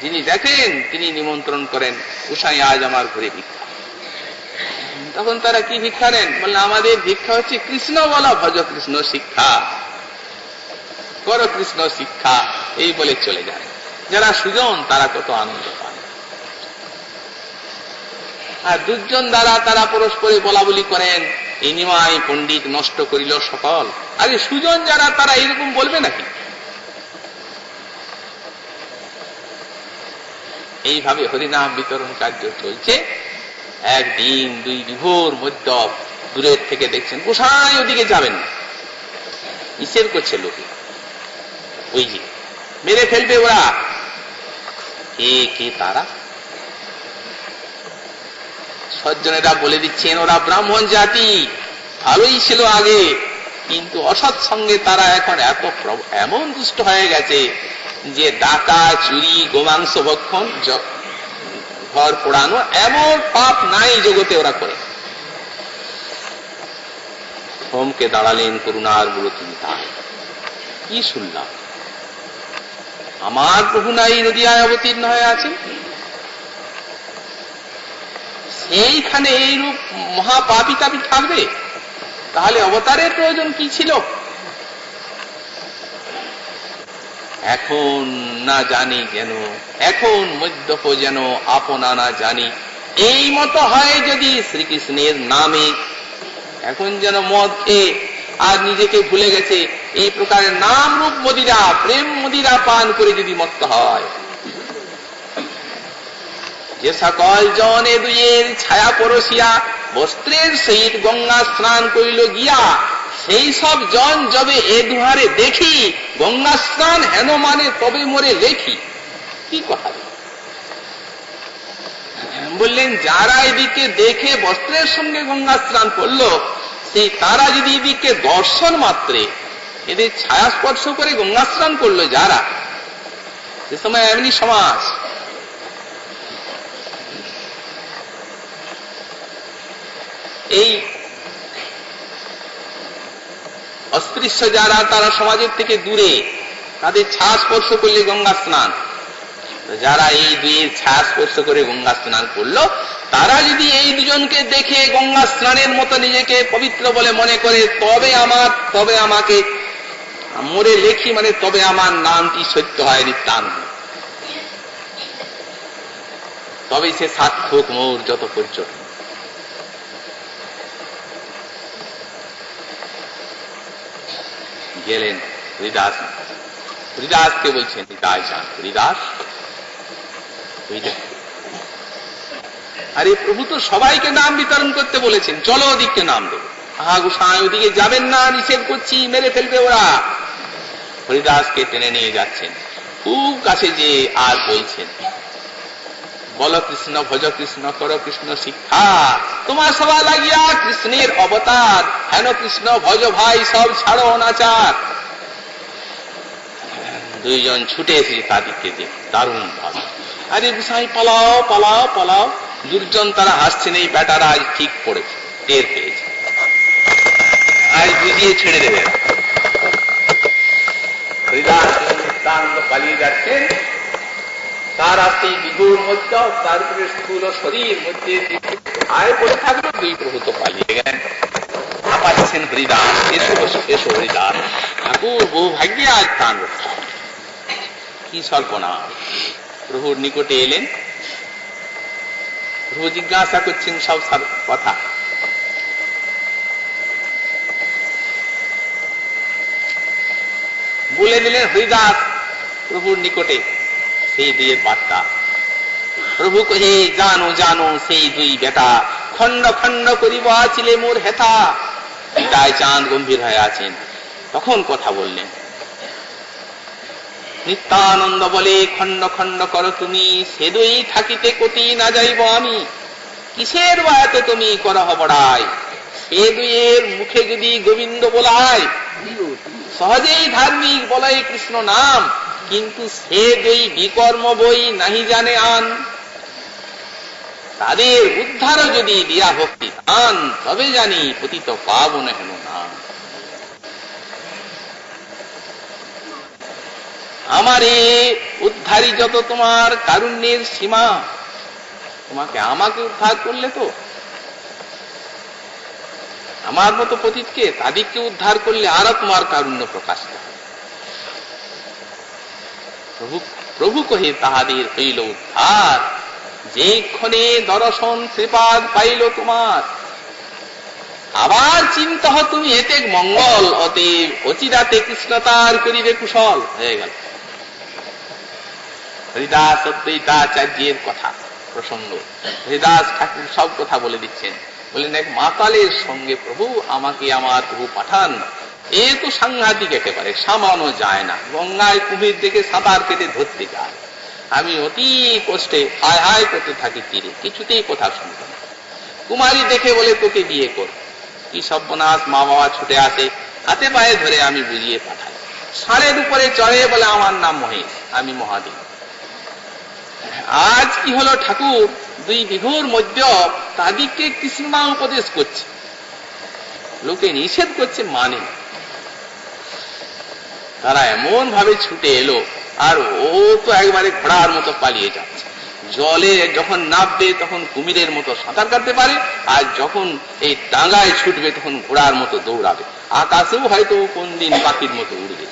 যিনি দেখেন তিনি নিমন্ত্রণ করেন, উষাই আজ আমার ঘরে ভিক্ষা। তখন তারা কি ভিক্ষা নেন? বললেন আমাদের ভিক্ষা হচ্ছে কৃষ্ণ বলা, ভজ কৃষ্ণ শিক্ষা, কর কৃষ্ণ শিক্ষা, এই বলে চলে যায়। যারা সুজন তারা কত আনন্দ পান। আর দুজন দ্বারা তারা পরস্পরে বলা বলি করেন, এই নিমাই পণ্ডিত নষ্ট করিল সকল। আরে সুজন যারা তারা এরকম বলবে নাকি? এইভাবে হরিনাম বিতরণ কার্য চলছে। একদিন দুই বিভোর মধ্য দূরের থেকে দেখছেন, কোথায় ওদিকে যাবেন না। ইসের করছে লোকে, ওই যে মেরে ফেলবে ওরা। কে কে তারা? সজ্জনেরা বলে দিচ্ছেন ওরা ব্রাহ্মণ জাতি, ভালোই ছিল আগে, কিন্তু অসৎ সঙ্গে তারা এখন এমন দুষ্ট হয়ে গেছে যে ডাকা, চুরি, গোমাংস ভক্ষণ, ঘর পোড়ানো, এমন পাপ নাই জগতে ওরা করে। হোমকে দাঁড়ালেন করুণার মূর্তি নিতাই। কি শুনলাম? আমার প্রভু নাই নদিয়ায় অবতীর্ণ হয়ে আছেন, সেইখানে এইরূপ মহাপাপী তাপি থাকবে? তাহলে অবতারের প্রয়োজন কি ছিল? এখন না জানি যেন, এখন মধ্যপ যেন আপনা না জানি, এই মতো হয় যদি শ্রীকৃষ্ণের নামে। এখন যেন মদ খেয়ে আর নিজেকে ভুলে গেছে, এই প্রকারের নাম রূপ মদিরা, প্রেম মদিরা পান করে যদি মত্ত হয়। যে সকল জনে দুইয়ের ছায়া পরশিয়া বস্ত্রের সহিত গঙ্গা স্নান করিল গিয়া, সেই সব জন যবে এ দুহারে দেখি, গঙ্গা স্নান হেন মানে তবে মোরে লেখি। কি কথা বললেন? যারা এদিকে দেখে বস্ত্রের সঙ্গে গঙ্গা স্নান করলো, সেই তারা যদি এদিকে দর্শন মাত্রে এদের ছায়া স্পর্শ করে গঙ্গা স্নান করলো যারা, সে সময় এমনি সমাজ। এই অস্পৃশ্য যারা, তারা সমাজের থেকে দূরে, তাদের ছায়া স্পর্শ করলে গঙ্গা স্নান। যারা এই দুইয়ের ছায়া স্পর্শ করে গঙ্গা স্নান করলো, তারা যদি এই দুজনকে দেখে গঙ্গা স্নানের মতো নিজেকে পবিত্র বলে মনে করে, তবে আমাকে মোরে লেখি, মানে তবে আমার নামটি সত্য হয় নিত্যানন্দ, তবে সে সার্থক মোর যত পর্যটন। গেলেন হরিদাস, হরিদাসকে বলছেন নিতাই চাঁদ, হরিদাস আরে প্রভু তো সবাইকে নাম বিতরণ করতে বলেছেন, চলো ওদিককে নাম দেব। গোসাই ওদিকে যাবেন না, নিষেধ করছি, মেরে ফেলবে ওরা। হরিদাসকে টেনে নিয়ে যাচ্ছেন, খুব কাছে যে আর বলছেন, বলো কৃষ্ণ ভজ কৃষ্ণ কর কৃষ্ণ শিক্ষা, তোমার সভা লাগিয়া কৃষ্ণের অবতার, হেন কৃষ্ণ ভজ ভাই সব ছাড়ো অনাচার। দুইজন ছুটে এসে তাদেরকে দেখ, দারুণ ভাবে, আরে গোসাই পালাও পালাও পালাও। দুর্জন তারা হাসছেন, এই বেটারা আজ ঠিক পড়েছে, টের পেয়েছে, আজ বুঝিয়ে ছেড়ে দেবে। হরিদাস নিত্যানন্দ পালিয়ে যাচ্ছেন, তার আসতে বিঘুর মধ্যে, তারপরে স্থূল শরীর মধ্যে আয় পড়ে থাকলো। দুই প্রভু তো পালিয়ে গেলেন। পাচ্ছেন হরিদাস, এসো এসো হরিদাস, ঠাকুর বহু ভাগ্যে আজ প্রাণ রক্ষা। কি সর্বনাশ! প্রভুর নিকটে এলেন, প্রভু জিজ্ঞাসা করছেন সব কথা। বলে দিলেন হরিদাস প্রভুর নিকটে সেই দুইয়ের বার্তা। প্রভু কহে, জানো জানো সেই দুই বেটা, খণ্ড খণ্ড করিব আছিলে মোর হেথা। হৃদয় চাঁদ গম্ভীর হয়ে আছেন, তখন কথা বললেন। নিত্যানন্দ বলে, খণ্ড খণ্ড করো তুমি, সে দুই থাকিতে কতি না যাইব আমি। কিসের বা এত তুমি করহ বড়াই, সে দুইয়ের মুখে যদি গোবিন্দ বলায়, সহজেই ধার্মিক বলাই কৃষ্ণ নাম, কিন্তু সে দুই বিকর্ম বই নাহি জানে আন। তাদের উদ্ধার যদি দিয়া ভক্তি দান, তবে জানি পতিত পাবন হেন না। আমারে উদ্ধারী যত তোমার কারুণ্যের সীমা, তোমাকে আমাকে উদ্ধার করলে তো, আমার মতো পতিতকে তাদেরকে উদ্ধার করলে আরো তোমার কারুণ্য প্রকাশ হবে। প্রভু কহে, তাহাদের হইল উদ্ধার, যে ক্ষণে দর্শন শ্রীপাদ পাইল তোমার। আবার চিন্তা তুমি এতে মঙ্গল, অতএব অচিরাতে কৃষ্ণ তার করিবে কুশল। হয়ে গেল হরিদাস অদ্বৈতাচার্যের কথা প্রসঙ্গ। হরিদাস ঠাকুর সব কথা বলে দিচ্ছেন। বলেন, এক মাতালের সঙ্গে প্রভু আমাকে আমার প্রভু পাঠান, এ তো সাংঘাতিক একেবারে, সামানো যায় না। গঙ্গায় কুমির দেখে সাঁতার কেটে ধরতে যায়, আমি অতি কষ্টে হায় হায় করতে থাকি তীরে, কিছুতেই কথা শুনতে না। কুমারী দেখে বলে, তোকে বিয়ে কর। কি সর্বনাশ! মা বাবা ছুটে আসে, হাতে পায়ে ধরে আমি বুঝিয়ে পাঠাই। ষাঁড়ের উপরে চড়ে বলে, আমার নাম মহেশ, আমি মহাদেব। আজ কি হলো ঠাকুর, দুই বিঘুর মধ্যে তাদেরকে কৃষ্ণ উপদেশ করছে, লোকে নিষেধ করছে, মানে তারা এমন ভাবে ছুটে এলো, আর ও তো একবারে ঘোড়ার মতো পালিয়ে যাচ্ছে। জলে যখন নামবে তখন কুমিরের মতো সাঁতার কাটতে পারে, আর যখন এই ডাঙ্গায় ছুটবে তখন ঘোড়ার মতো দৌড়াবে, আকাশেও হয়তো কোন দিন পাখির মতো উড়বে।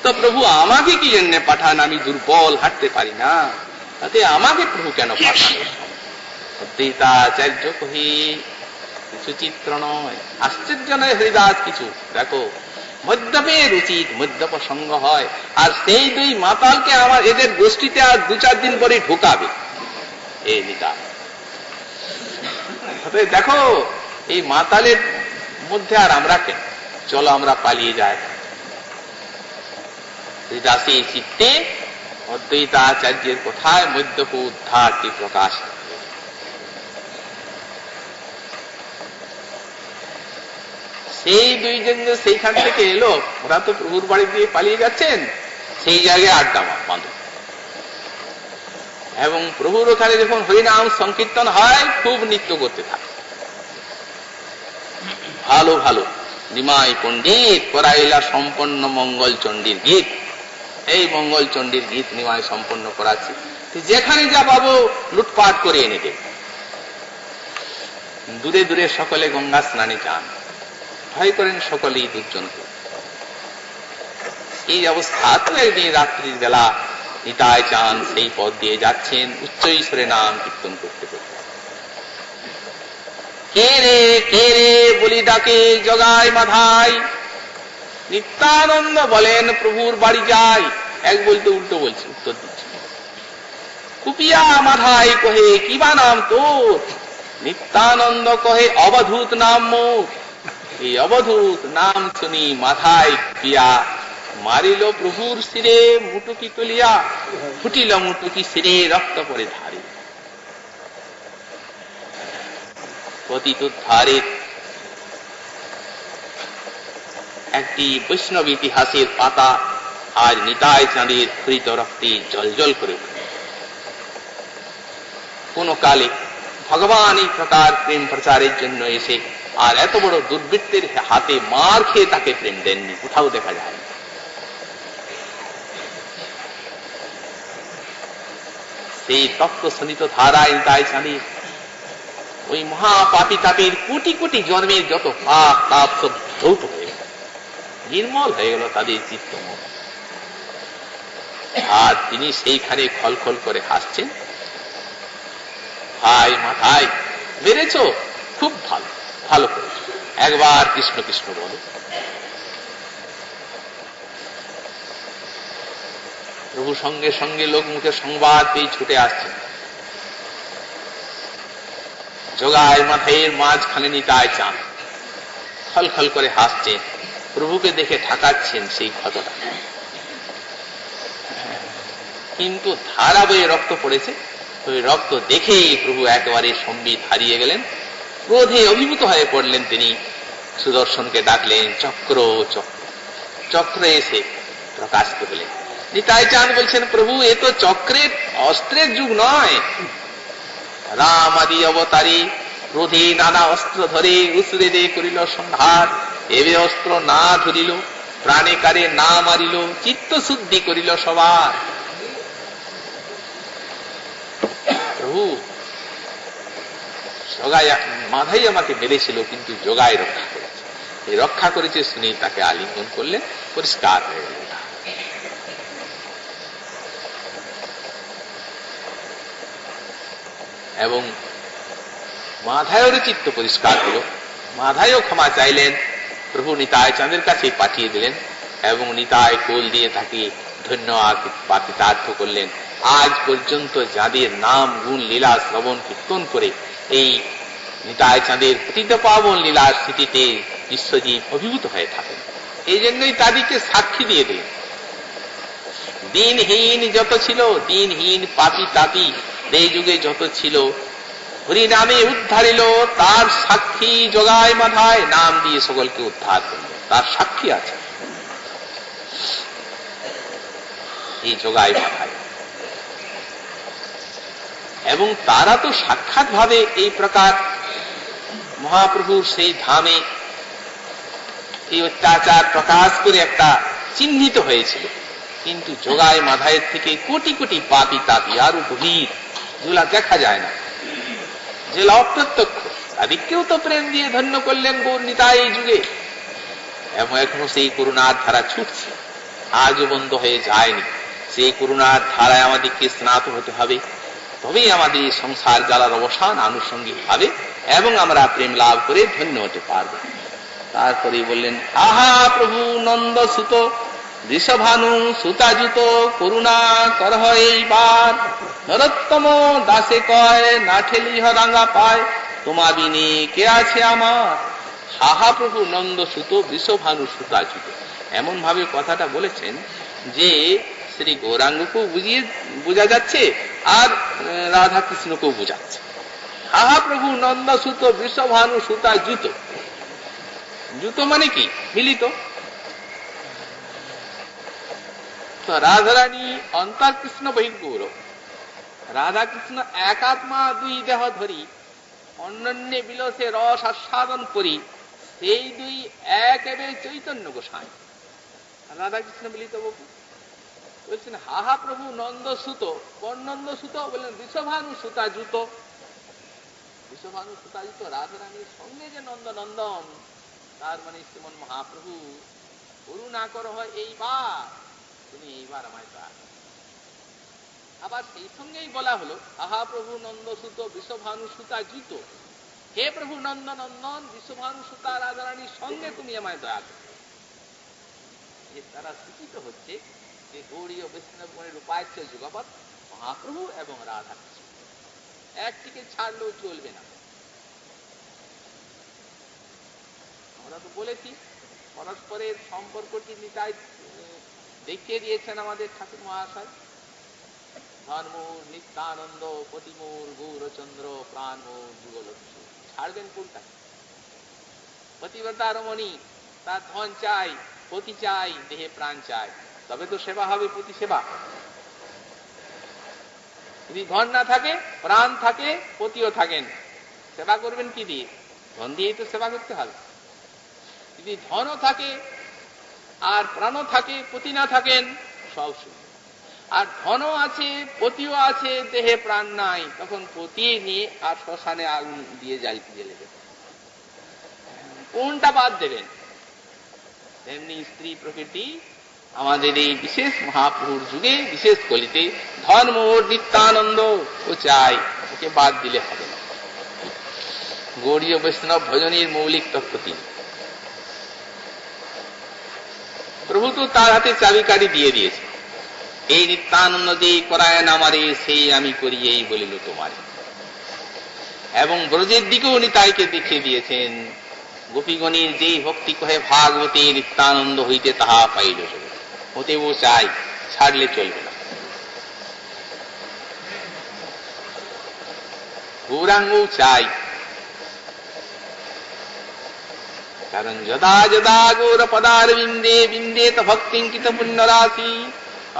তো প্রভু আমাকে কি জন্য পাঠান, আমি দুর্বল, হাঁটতে পারি না, তাতে আমাকে প্রভু কেন পাঠান? অদ্বৈতাচার্য কহি, কিছু চিত্র নয়, আশ্চর্য নয় হরিদাস কিছু। দেখো, মদ্যপের উচিত মদ্যপ সঙ্গ হয়, আর সেই দুই মাতালকে আমার এদের গোষ্ঠীতে আর 2-4 দিন পরে ঢুকাবে। এই নিতা দেখো, এই মাতালের মধ্যে আর আমরা কেন, চলো আমরা পালিয়ে যাই। হরিদাসী চিত্তে অদ্বৈতাচার্যের কথায় মদ্যপ উদ্ধারটি প্রকাশ। সেই দুইজন যে সেইখান থেকে এলো, ওরা তো প্রভুর বাড়ি দিয়ে পালিয়ে যাচ্ছেন, সেই জায়গায় আড্ডা বাঁধ, এবং প্রভুর ওখানে যখন হরিনাম সংকীর্তন হয় খুব নৃত্য করতে থাকে। ভালো ভালো নিমাই পণ্ডিত করাইলা সম্পন্ন মঙ্গল চণ্ডীর গীত। এই মঙ্গল চণ্ডীর গীত নিমাই সম্পন্ন করাচ্ছি, যেখানে যা পাবো লুটপাট করে এনে দেব। দূরে দূরে সকলে গঙ্গা স্নানে যান, ভয় করেন সকলেই দুর্জনকে। এই অবস্থা তো একদিন রাত্রির বেলা নিতাই চাঁদ সেই পথ দিয়ে যাচ্ছেন, উচ্চ ঈশ্বরে নাম কীর্তন করতে করতে। কে রে কে রে বলি ডাকে জগায় মাথায়। নিত্যানন্দ বলেন, প্রভুর বাড়ি যাই। এক বলতে উল্টো বলছে, উত্তর দিচ্ছে। কুপিয়া মাথায় কহে, কিবা নাম তোর? নিত্যানন্দ কহে, অবধূত নাম মোর। এই অবধূত নাম শুনি মাথায় পিয়া মারিল প্রভুর শিরে মুটুকি তুলিয়া ফুটিল মুটুকি শিরে রক্ত পরে ধারে পতিত ধারে একটি বৈষ্ণব ইতিহাসের পাতা আজ নিতাই চাঁদের ক্ষুরিত রক্তে জলজল করে কোন কালে ভগবান এই প্রকার প্রেম প্রচারের জন্য এসে আর এত বড় দুর্বৃত্তের হাতে মার খেয়ে তাকে প্রেম দেননি, কোথাও দেখা যায় না। সেই তত্ত্ব সনিত ধারায় নিতাই চাঁদের ওই মহাপাপী তাপের কোটি কোটি জন্মের যত পাপ তাপ সব ধৌত হয়ে গেল, নির্মল হয়ে গেল তাদের চিত্তমন। আর তিনি সেইখানে খলখল করে হাসছেন। ভাই মাথায় মেরেছ, খুব ভালো, ভালো করেছ, একবার কৃষ্ণ কৃষ্ণ বলো। প্রভু সঙ্গে সঙ্গে লোক মুখে সংবাদ পেয়ে ছুটে আসছেন। জোগায় মাথায় মাঝখানে নিতাই চাঁদ খলখল করে হাসছেন, প্রভুকে দেখে ঠাকাচ্ছেন সেই ক্ষতটা। কিন্তু ধারা বয়ে রক্ত পড়েছে, ওই রক্ত দেখেই প্রভু একেবারে সম্বিত হারিয়ে গেলেন, ক্রোধে অভিভূত হয়ে পড়লেন। তিনি সুদর্শনকে ডাকলেন, চক্র চক্র চক্র এসে প্রকাশিত হলেন। নিতাই চাঁদ বলছেন, প্রভু এ তো চক্রের অস্ত্রের যুগ নয়। রাম আদি অবতারী ক্রোধে নানা অস্ত্র ধরে উসরে দে করিল সংহার, এবে অস্ত্র না ধরিল, প্রাণে কারে না মারিল, চিত্ত শুদ্ধি করিল সবার। প্রভু জগায় মাথায় আমাকে মেরেছিল, কিন্তু জগায় রক্ষা করেছে। এই রক্ষা করেছে শুনে তাকে আলিঙ্গন করলেন, পরিষ্কার হয়ে গেল। এবং মাধায়ের চিত্ত পরিষ্কার হল, মাধায়ও ক্ষমা চাইলেন, প্রভু নিতাই চাঁদের কাছে পাঠিয়ে দিলেন এবং নিতাই কোল দিয়ে তাকে ধন্যবাদ কৃতার্থ করলেন। আজ পর্যন্ত যাদের নাম গুণ লীলা শ্রবণ কীর্তন করে এই নিতাই চাঁদের পতিত পাবন লীলার স্মৃতিতে বিশ্বজিৎ অভিভূত হয়ে থাকেন, এই জন্যই তাদেরকে সাক্ষী দিয়ে দিলেন। দিনহীন যত ছিল, দিনহীন পাপী তাপী এই যুগে যত ছিল, হরি নামে উদ্ধারিল, তার সাক্ষী জগায় মাথায় নাম দিয়ে সকলকে উদ্ধার করল, তার সাক্ষী আছে এই জগায় মাথায়। এবং তারা তো সাক্ষাৎ ভাবে এই প্রকার মহাপ্রভুর সেই ধামে এই অত্যাচার প্রকাশ করে একটা চিহ্নিত হয়েছিল, কিন্তু জগায় মাথায়ের থেকে কোটি কোটি পাপী তাপী আরো গভীর, যেগুলা দেখা যায় না, যেগুলা অপ্রত্যক্ষ, তাদেরকেও তো প্রেম দিয়ে ধন্য করলেন গৌর নিতাই এই যুগে। এবং এখনো সেই করুণার ধারা ছুটছে, আজও বন্ধ হয়ে যায়নি। সেই করুণার ধারায় আমাদেরকে স্নাত হতে হবে, তবেই আমাদের সংসার জ্বালার অবসান আনুষঙ্গিক হবে এবং আমরা প্রেম লাভ করে ধন্য হতে পারব। তারপরে বললেন, আহা প্রভু নন্দ সুত বৃষভানু সুতাজুত করুণা করহ এইবার, নরোত্তম দাসে কয় না ঠেলিহ রাঙা পায়, তোমা বিনে কে আছে আমার। হাহা প্রভু নন্দ সুত বৃষভানু সুতাজুত, এমন ভাবে কথাটা বলেছেন যে শ্রী গৌরাঙ্গকেও বোঝা যাচ্ছে আর রাধা কৃষ্ণকেও বোঝাচ্ছে। হাহা প্রভু নন্দ সুত বৃষভানু সুতা জুত, জুত মানে কি? মিলিত। তো রাধারানী অন্তর কৃষ্ণ বহির্গৌর, রাধা কৃষ্ণ এক আত্মা দুই দেহ ধরি, অন্যান্য বিলসে রস আস্বাদন করি, সেই দুই এক এবে চৈতন্য গোসাই। রাধা কৃষ্ণ মিলিত বাবু বলছেন, হাহা প্রভু নন্দ সুত, কোন নন্দ সুত? বললেন বৃষভানু সুতা জুত। বৃষভানু সুতা জুত রাধারানীর সঙ্গে যে নন্দ নন্দন, তার মানে শ্রীমন মহাপ্রভু করুণা কর হয় এইবার, তুমি এইবার আমায় পার। আবার সেই সঙ্গেই বলা হলো, আহা প্রভু নন্দ সুত বৃষভানু সুতা জুত, হে প্রভু নন্দ নন্দন বৃষভানু সুতা রাধারানীর সঙ্গে তুমি আমায় দয়া করো। এর দ্বারা সূচিত হচ্ছে যে গৌড়ীয় বৈষ্ণব গণের উপাস্য যুগপৎ মহাপ্রভু এবং রাধা কৃষ্ণ, একটিকে ছাড়লেও চলবে না। আমরা তো বলেছি পরস্পরের সম্পর্কটি নিতাই দেখিয়ে দিয়েছেন আমাদের ঠাকুর মহাশয়। ধর্মূর নিত্যানন্দ পতিমূর গৌরচন্দ্র প্রাণমূর যুগলক্ষ্মী। ছাড়বেন কোনটা? পতিব্রতা রমণী, তার ধন চাই, পতি চাই, দেহে প্রাণ চাই, তবে তো সেবা হবে, পতি সেবা। যদি ধন না থাকে, প্রাণ থাকে, পতিও থাকেন, সেবা করবেন কি দিয়ে? ধন দিয়েই তো সেবা করতে হবে। যদি ধনও থাকে আর প্রাণও থাকে, পতি না থাকেন, সব শুনে। আর ধনও আছে, পতিও আছে, দেহে প্রাণ নাই, তখন পতি নিয়ে আর শ্মশানে আগুন দিয়ে জ্বেলে দেবেন। কোনটা বাদ দেবেন? তেমনি স্ত্রী প্রকৃতি আমাদের এই বিশেষ মহাপুরুষ যুগে, বিশেষ কলিতে ধর্ম নিত্যানন্দ ও চাই, ওকে বাদ দিলে হবে না। গৌড়ীয় বৈষ্ণব ভজনের মৌলিক তত্ত্ব তিনি। প্রভু তো তার হাতে চাবিকাঠি দিয়ে দিয়েছে। এই নিত্যানন্দ যে করায়ন আমারে, সেই আমি করি এই বলিল তোমারে। এবং ব্রজের দিকেও নিতাইকে দেখিয়ে দিয়েছেন, গোপীগণের যেই ভক্তি কহে ভাগবতী নিত্যানন্দ হইতে তাহা পাইল, হতেও চাই, ছাড়লে চলবে না। গৌরাঙ্গ চাই, কারণ যদা যদা গৌর পদার বিন্দে বিন্দে তো ভক্তিঙ্কিত পুণ্য রাশি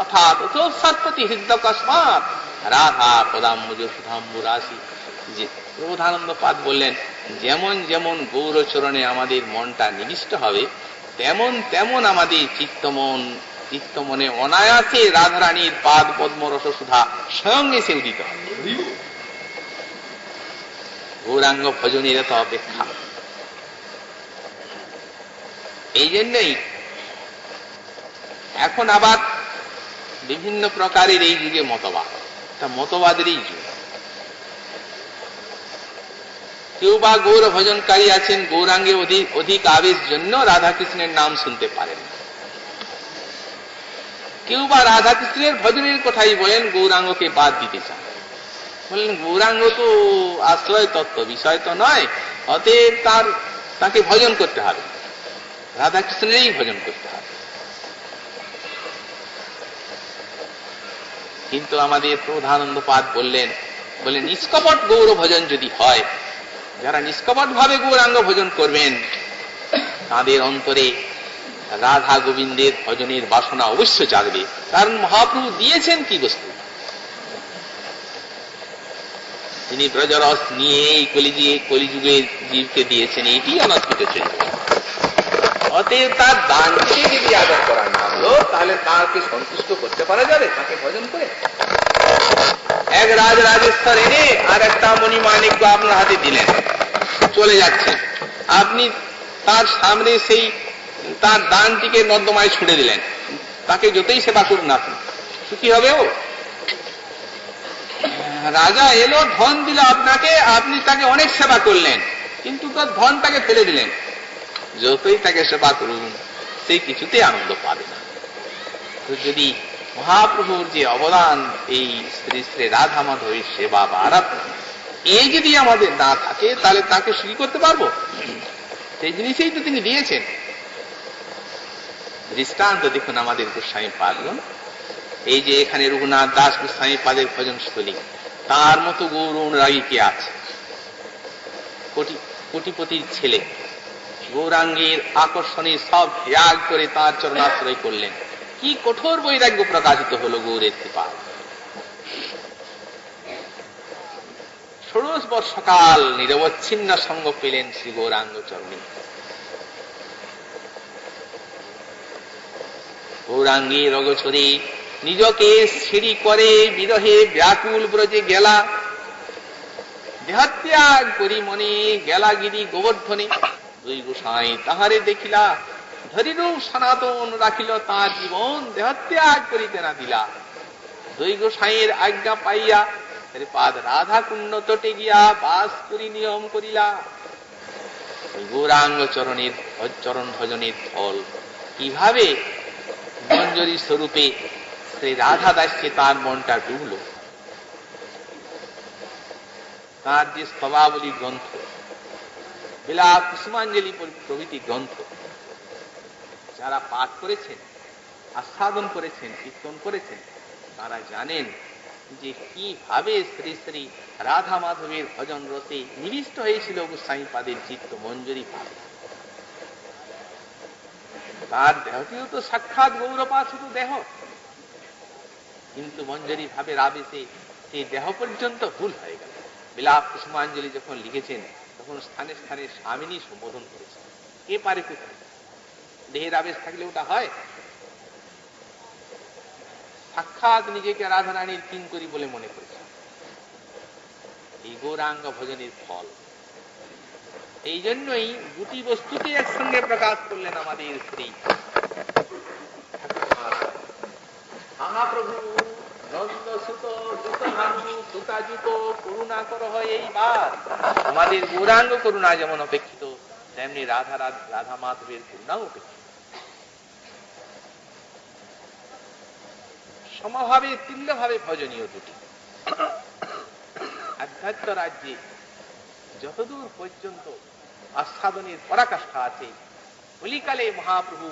অর্থাৎ সৎপতি হৃদয় কস্মাৎ রাধা পদাম্বুজ সুধাম্বু রাশি। যে প্রবোধানন্দ পাদ বললেন, যেমন যেমন গৌরচরণে আমাদের মনটা নিবিষ্ট হবে, তেমন তেমন আমাদের চিত্তমনে অনায়াসে রাধারানীর পাদ পদ্ম রস সুধা স্বয়ং এসে উদিত হবে। গৌরাঙ্গ ভজনের এত অপেক্ষা। এই জন্যই এখন আবার বিভিন্ন প্রকারের এই যুগে মতবাদ, তা মতবাদেরই যুগ। কেউ বা গৌর ভজনকারী আছেন, গৌরাঙ্গে অধিক আবেশ জন্য রাধাকৃষ্ণের নাম শুনতে পারেন না। কেউ বা রাধাকৃষ্ণের ভজনের কথাই বলেন, গৌরাঙ্গকে বাদ দিতে চান। বললেন গৌরাঙ্গ তো আশ্রয় তত্ত্ব, বিষয় তো নয়, অতএব তাকে ভজন করতে হবে, রাধাকৃষ্ণেরই ভজন করতে হবে। কিন্তু আমাদের প্রবোধানন্দ পাদ বললেন নিষ্কপট গৌর ভজন যদি হয়, যারা নিষ্কপট ভাবে গৌরাঙ্গ ভজন করবেন, তাদের অন্তরে রাধা গোবিন্দের ভজনের বাসনা অবশ্য জাগবে। কারণ মহাপ্রভু দিয়েছেন কি বস্তু? তিনি ব্রজরস নিয়ে এই কলিযুগে জীবকে দিয়েছেন, এটি অনাস্তিত চরিত্র। অতএব তার দান থেকে যদি আদর করা না হলো, তাহলে তাকে সন্তুষ্ট করতে পারা যাবে তাকে ভজন করে? এক রাজেশ্বর এনে আর একটা মণিমাণিক্য আপনার হাতে দিলেন, চলে যাচ্ছেন, আপনি তার সামনে সেই তার দানটিকে নর্দমায় ছুড়ে দিলেন, তাকে যতই সেবা করুন আপনি, সুখী হবে ও? রাজা এলো, ধন দিল আপনাকে, আপনি তাকে অনেক সেবা করলেন, কিন্তু তার ধনটাকে ফেলে দিলেন, যতই তাকে সেবা করুন সেই কিছুতে আনন্দ পাবে না। তো যদি মহাপ্রভুর যে অবদান এই শ্রী শ্রী রাধা মাধবের সেবা বা আরাধনা, এই যদি আমাদের না থাকে, তাহলে তাকে সুখী করতে পারবো? সেই জিনিসই তো তিনি দিয়েছেন। দৃষ্টান্ত দেখুন আমাদের গোস্বামী পাদগণ, এই যে এখানে রঘুনাথ দাস গোস্বামী পাদের ভজনস্থলী, তার মতো গৌর অনুরাগী কে আছে? কোটিপতির ছেলে গৌরাঙ্গের আকর্ষণে সব ত্যাগ করে তার চরণাশ্রয় করলেন। কি কঠোর বৈরাগ্য প্রকাশিত হলো গৌরের কৃপা। 16 বর্ষকাল নিরবচ্ছিন্ন সঙ্গ পেলেন শ্রী গৌরাঙ্গ চরণে। গৌরাঙ্গের অগোচরে নিজকে সিঁড়ি করে বিরহে ব্যাকুল ব্রজে গেলা, দেহত্যাগ করি মনে গেলা গিরি গোবর্ধনে। দুই গোসাই তাহারে দেখিলা, ধরিরূপ সনাতন রাখিল তাঁর জীবন, দেহত্যাগ করিতে না দিলা। দুই গোসাইয়ের আজ্ঞা পাইয়া পাদ রাধা কুণ্ড তটে গিয়া বাস করি নিয়ম করিলা। গৌরাঙ্গ চরণ ভজনের ফল কিভাবে মঞ্জরি স্বরূপে শ্রী রাধা দাসকে তার মনটা ডুবল। তার যে স্তবাবলী গ্রন্থ, বিলাপ, কুসুমাঞ্জলি প্রভৃতি গ্রন্থ যারা পাঠ করেছেন, আস্বাদন করেছেন, কীর্তন করেছেন, তারা জানেন যে কিভাবে শ্রী শ্রী রাধা মাধবের ভজন রসে নিবিষ্ট হয়েছিল গোস্বামী পাদের চিত্ত মঞ্জুরি ভাবে। তার দেহটিও তো সাক্ষাৎ গৌরপাদ শুধু দেহ, কিন্তু মঞ্জুরি ভাবের আবেশে সেই দেহ পর্যন্ত ভুল হয়ে গেল। বিলাপ কুসুমাঞ্জলি যখন লিখেছেন তখন স্থানে স্থানে স্বামিনী সম্বোধন করেছেন। কে পারে কোথায়? দেহের আবেশ থাকলে ওটা হয়? সাক্ষাৎ নিজেকে রাধারানীর কিঙ্করী বলে মনে করেছে। এই গৌরাঙ্গ ভজনের ফল। এই জন্যই দুটি বস্তুকে একসঙ্গে প্রকাশ করলেন আমাদের শ্রী মহাপ্রভু। নন্দ সুত যুত ভানু সুতাযুত করুণা কর হয় এইবার। আমাদের গৌরাঙ্গ করুণা যেমন অপেক্ষিত, তেমনি রাধা মাধবের করুণাও অপেক্ষিত। সমভাবে তুল্যভাবে ভজনীয় দুটি। আধ্যাত্ম রাজ্যে যতদূর পর্যন্ত আস্বাদনের পরাকাষ্ঠা আছে, কলিকালে মহাপ্রভু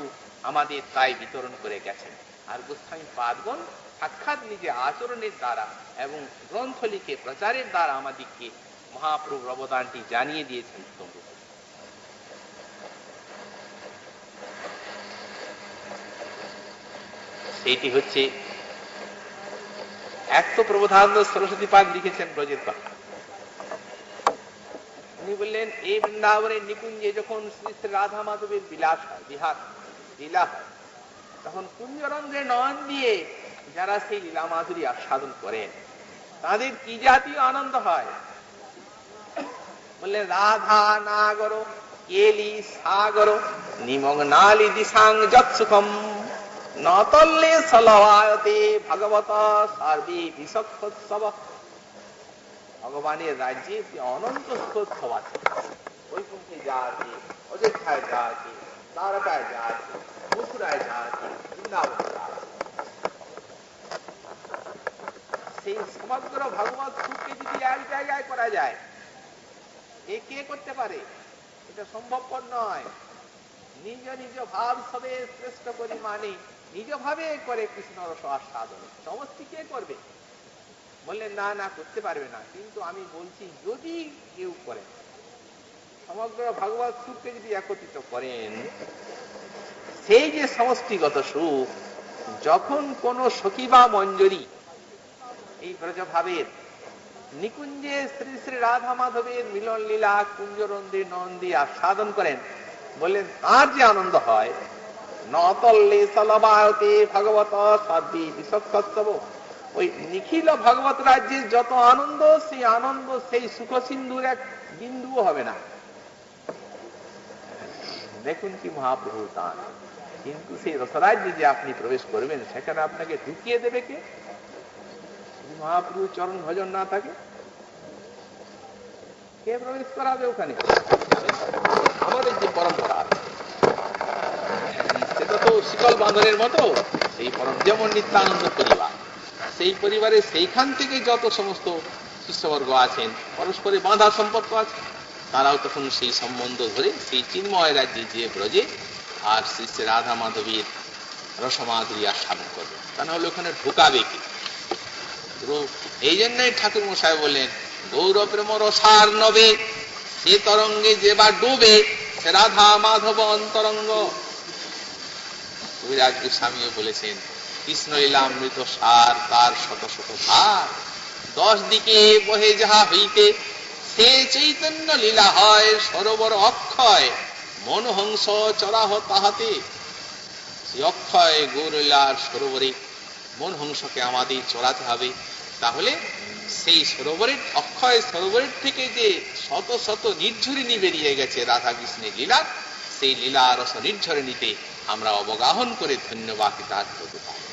আমাদের তাই বিতরণ করে গেছেন। আর গোস্বামী পাদগণ সাক্ষাৎ নিজে আচরণের দ্বারা এবং গ্রন্থ লিখে প্রচারের দ্বারা আমাদেরকে মহাপ্রভুর অবদানটি জানিয়ে দিয়েছেন। সেইটি হচ্ছে, এক তো প্রবোধানন্দ সরস্বতী পাদ লিখেছেন ব্রজের কথা। উনি বললেন এই বৃন্দাবনের নিকুঞ্জে যখন শ্রী শ্রী রাধা মাধবের বিলাস হয়, লীলা হয়, তখন কুঞ্জরন্ধ্রে নয়ন দিয়ে যারা সেই লীলা মাধুরী আস্বাদন করেন তাদের কি জাতীয় আনন্দ হয়। বললেন রাধা নাগর কেলি সাগর নিমগ্নালি দিশাং যৎসুখম নতল্লে সলবায়তে ভগবত সর্বে বিশক্ষোৎসব। ভগবানের রাজ্যে অনন্ত উৎসব আছে। বৈকুণ্ঠে যা আছে, অযোধ্যায় যা আছে, দ্বারকায় যা আছে, মথুরায় যা আছে, বৃন্দাবনে যা আছে, সেই সমগ্র ভগবত সুখকে যদি এক জায়গায় করা যায়, এ কে করতে পারে? এটা সম্ভবপর নয়। নিজ নিজ ভাব সবে শ্রেষ্ঠ করি মানে নিজ ভাবে করে কৃষ্ণ রস আস্বাদন। সমষ্টি কে করবে? বললেন না না, করতে পারবে না। কিন্তু আমি বলছি যদি কেউ করেন, সমগ্র ভগবত সুখকে যদি একত্রিত করেন, সেই যে সমষ্টিগত সুখ, যখন কোন সখী বা মঞ্জরি এই ব্রজভাবের নিকুঞ্জে শ্রী শ্রী রাধা মাধবের মিলন লীলা কুঞ্জরন্দি নন্দী আস্বাদন করেন, বললেন তার যে আনন্দ হয়, নতল্লে সলবায়তে ভগবত সর্বে বিশক্ষোৎসব। ওই নিখিল ভগবত রাজ্যের যত আনন্দ, সেই আনন্দ সেই সুখ সিন্ধুর এক বিন্দুও হবে না। দেখুন কি মহাপ্রভু দান। কিন্তু সেই রসরাজ্যে যে আপনি প্রবেশ করবেন, সেখানে আপনাকে ঢুকিয়ে দেবে কে? মহাপ্রভু চরণ ভজন না থাকে কে প্রবেশ করাবে ওখানে? আমাদের যে পরম্পরা আছে সেটা তো শিকল বাঁধনের মতো। সেই পরম যেমন নিত্যানন্দ পরিবার, সেই পরিবারে সেইখান থেকে যত সমস্ত শিষ্যবর্গ আছেন, পরস্পরে বাঁধা সম্পর্ক আছে, তারাও তখন সেই সম্বন্ধ ধরে সেই চিন্ময় রাজ্যে যে ব্রজে আর শ্রী শ্রী রাধা মাধবীর রসমাধুরী আস্বাদন করবে। তা না হলে ওখানে ঢোকাবে কি? এই জন্যই ঠাকুর মশাই বললেন গৌর প্রেম রসার নবে সে তরঙ্গে যে বা ডুবে সে রাধা মাধব অন্তরঙ্গ। কবিরাজ গোস্বামীও বলেছেন কৃষ্ণ লীলা অমৃত সার, তার শত শত ধার, 10 দিকে বহে যাহা হইতে সে চৈতন্য লীলা হয় সরোবর অক্ষয় মনহংস চরাহ তাহাতে। সেই অক্ষয় গৌরলীলার সরোবরে মনহংসকে আমাদের চড়াতে হবে। তাহলে সেই সরোবরের অক্ষয় সরোবরের থেকে যে শত শত নির্ঝরিণী বেরিয়ে গেছে রাধা কৃষ্ণের লীলা, সেই লীলা রস নির্ঝরিণীতে আমরা অবগাহন করে ধন্যবাদ কৃতার্থ হতে পারি।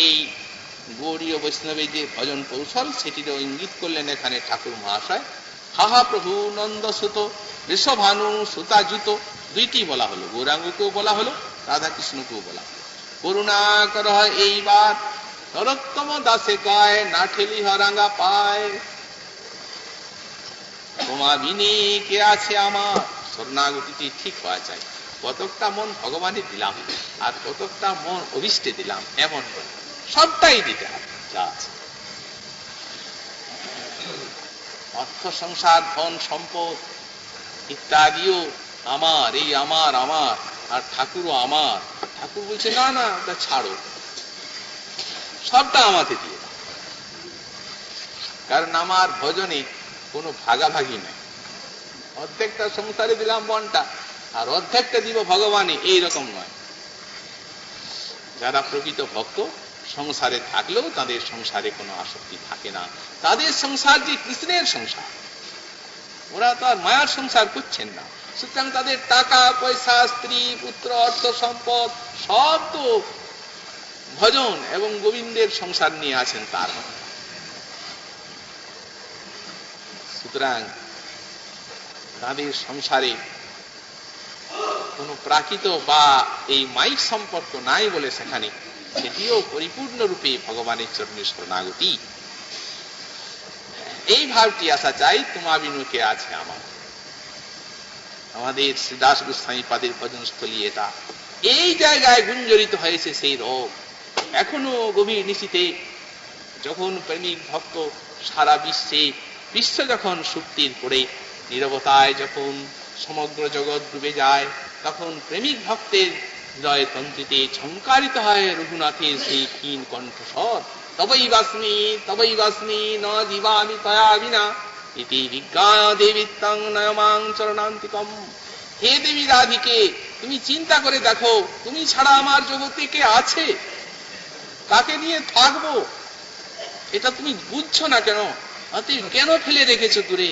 এই গৌড়ীয় বৈষ্ণবের যে ভজন কৌশল, সেটিরও ইঙ্গিত করলেন এখানে ঠাকুর মহাশয়। হাহা প্রভু নন্দ সুত ঋষভানু সুতাযুত, দুইটি বলা হলো, গৌরাঙ্গকেও বলা হলো, রাধা কৃষ্ণকেও বলা হলো। করুণা কর এইবার নরোত্তম দাসে কয় না ঠেলি হরাঙ্গা পায়। তোমা বিনে কে আছে আমার, শরণাগতিটি ঠিক হওয়া চাই। কতকটা মন ভগবানে দিলাম আর কতকটা মন অভিষ্টে দিলাম, এমন নয়, সবটাই দিতে হবে যা আছে। অর্থ সংসার ধন সম্পদ ইত্যাদিও আমার, এই আমার আমার, আর ঠাকুরও আমার। ঠাকুর বলছে না না, ওটা ছাড়ো, সবটা আমাকে দিয়ে দাও। কারণ আমার ভজনে কোনো ভাগাভাগি নেই। অর্ধেকটা সংসারে দিলাম বনটা আর অর্ধেকটা দিব ভগবানে, এইরকম নয়। যারা প্রকৃত ভক্ত সংসারে থাকলেও তাদের সংসারে কোনো আসক্তি থাকে না। তাদের সংসার যে কৃষ্ণের সংসার, ওরা তো আর মায়ার সংসার করছেন না। সুতরাং তাদের টাকা পয়সা, স্ত্রী পুত্র, অর্থ সম্পদ সব তো ভজন এবং গোবিন্দের সংসার নিয়ে আছেন তার। সুতরাং তাদের সংসারে কোন প্রাকৃত বা এই মাইক সম্পর্ক নাই বলে সেখানে সেটিও পরিপূর্ণরূপে ভগবানের চরণে শরণাগতি। এই ভাবটি আসা চাই, তোমা বিনু কে আছে আমার। আমাদের শ্রীদাস গোস্বামী পাদের ভজনস্থলী এটা। এই জায়গায় গুঞ্জরিত হয়েছে সেই রোগ। এখনো গভীর নিশীতে যখন প্রেমিক ভক্ত সারা বিশ্ব যখন সুপ্তির পড়ে নীরবতায় যখন সমগ্র জগৎ ডুবে যায়, তখন প্রেমিক ভক্তের হৃদয় তন্ত্রীতে ঝঙ্কারিত হয় রঘুনাথের সেই ক্ষীণ কণ্ঠস্বর, তবই বাস্মি ন জীবামি তয়া বিনা ইতি বিজ্ঞায় দেবিত্বং নয়মাং চরণান্তিকম। হে দেবী রাধিকে, তুমি চিন্তা করে দেখো, তুমি ছাড়া আমার জগতে কে আছে, কাকে নিয়ে থাকবো, এটা তুমি বুঝছো না কেন? কেন ফেলে রেখেছো দূরে?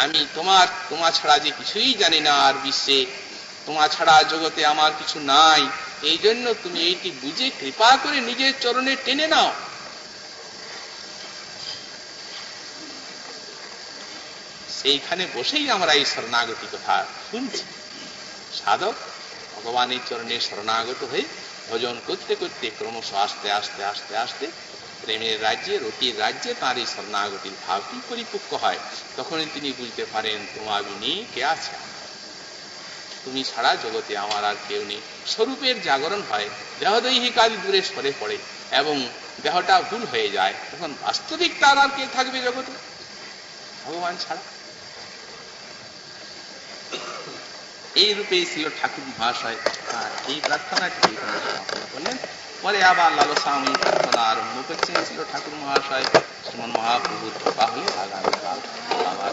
আমি তোমার ছাড়া যে কিছুই জানি না, আর বিশ্বে তোমার ছাড়া জগতে আমার কিছু নাই। এই জন্য তুমি এইটি বুঝে কৃপা করে নিজের চরণে টেনে নাও। সেইখানে বসেই আমরা এই শরণাগতি কথা শুনছি। সাধক ভগবানের চরণে শরণাগত হয়ে ভজন করতে করতে ক্রমশ আস্তে আস্তে আস্তে আস্তে প্রেমের রাজ্যে, রতির রাজ্যে তাঁর এই শরণাগতির ভাবটি পরিপক্ক হয়। তখনই তিনি বুঝতে পারেন তোমা বিনে কে আছে, তুমি ছাড়া জগতে আমার আর কেউ নেই। স্বরূপের জাগরণ হয়, দেহদৈহিকাদি দূরে সরে পড়ে এবং দেহটা ভুল হয়ে যায়। তখন বাস্তবিক তার আর কে থাকবে জগতে ভগবান ছাড়া? এই রূপে ছিল ঠাকুর মহাশয় এই প্রার্থনাটি করলেন। পরে আবার লালসাময়ী প্রার্থনা আরম্ভ করছেন ছিল ঠাকুর মহাশয়। শ্রীমন মহাপ্রভুর কৃপা হলে আগামীকাল আবার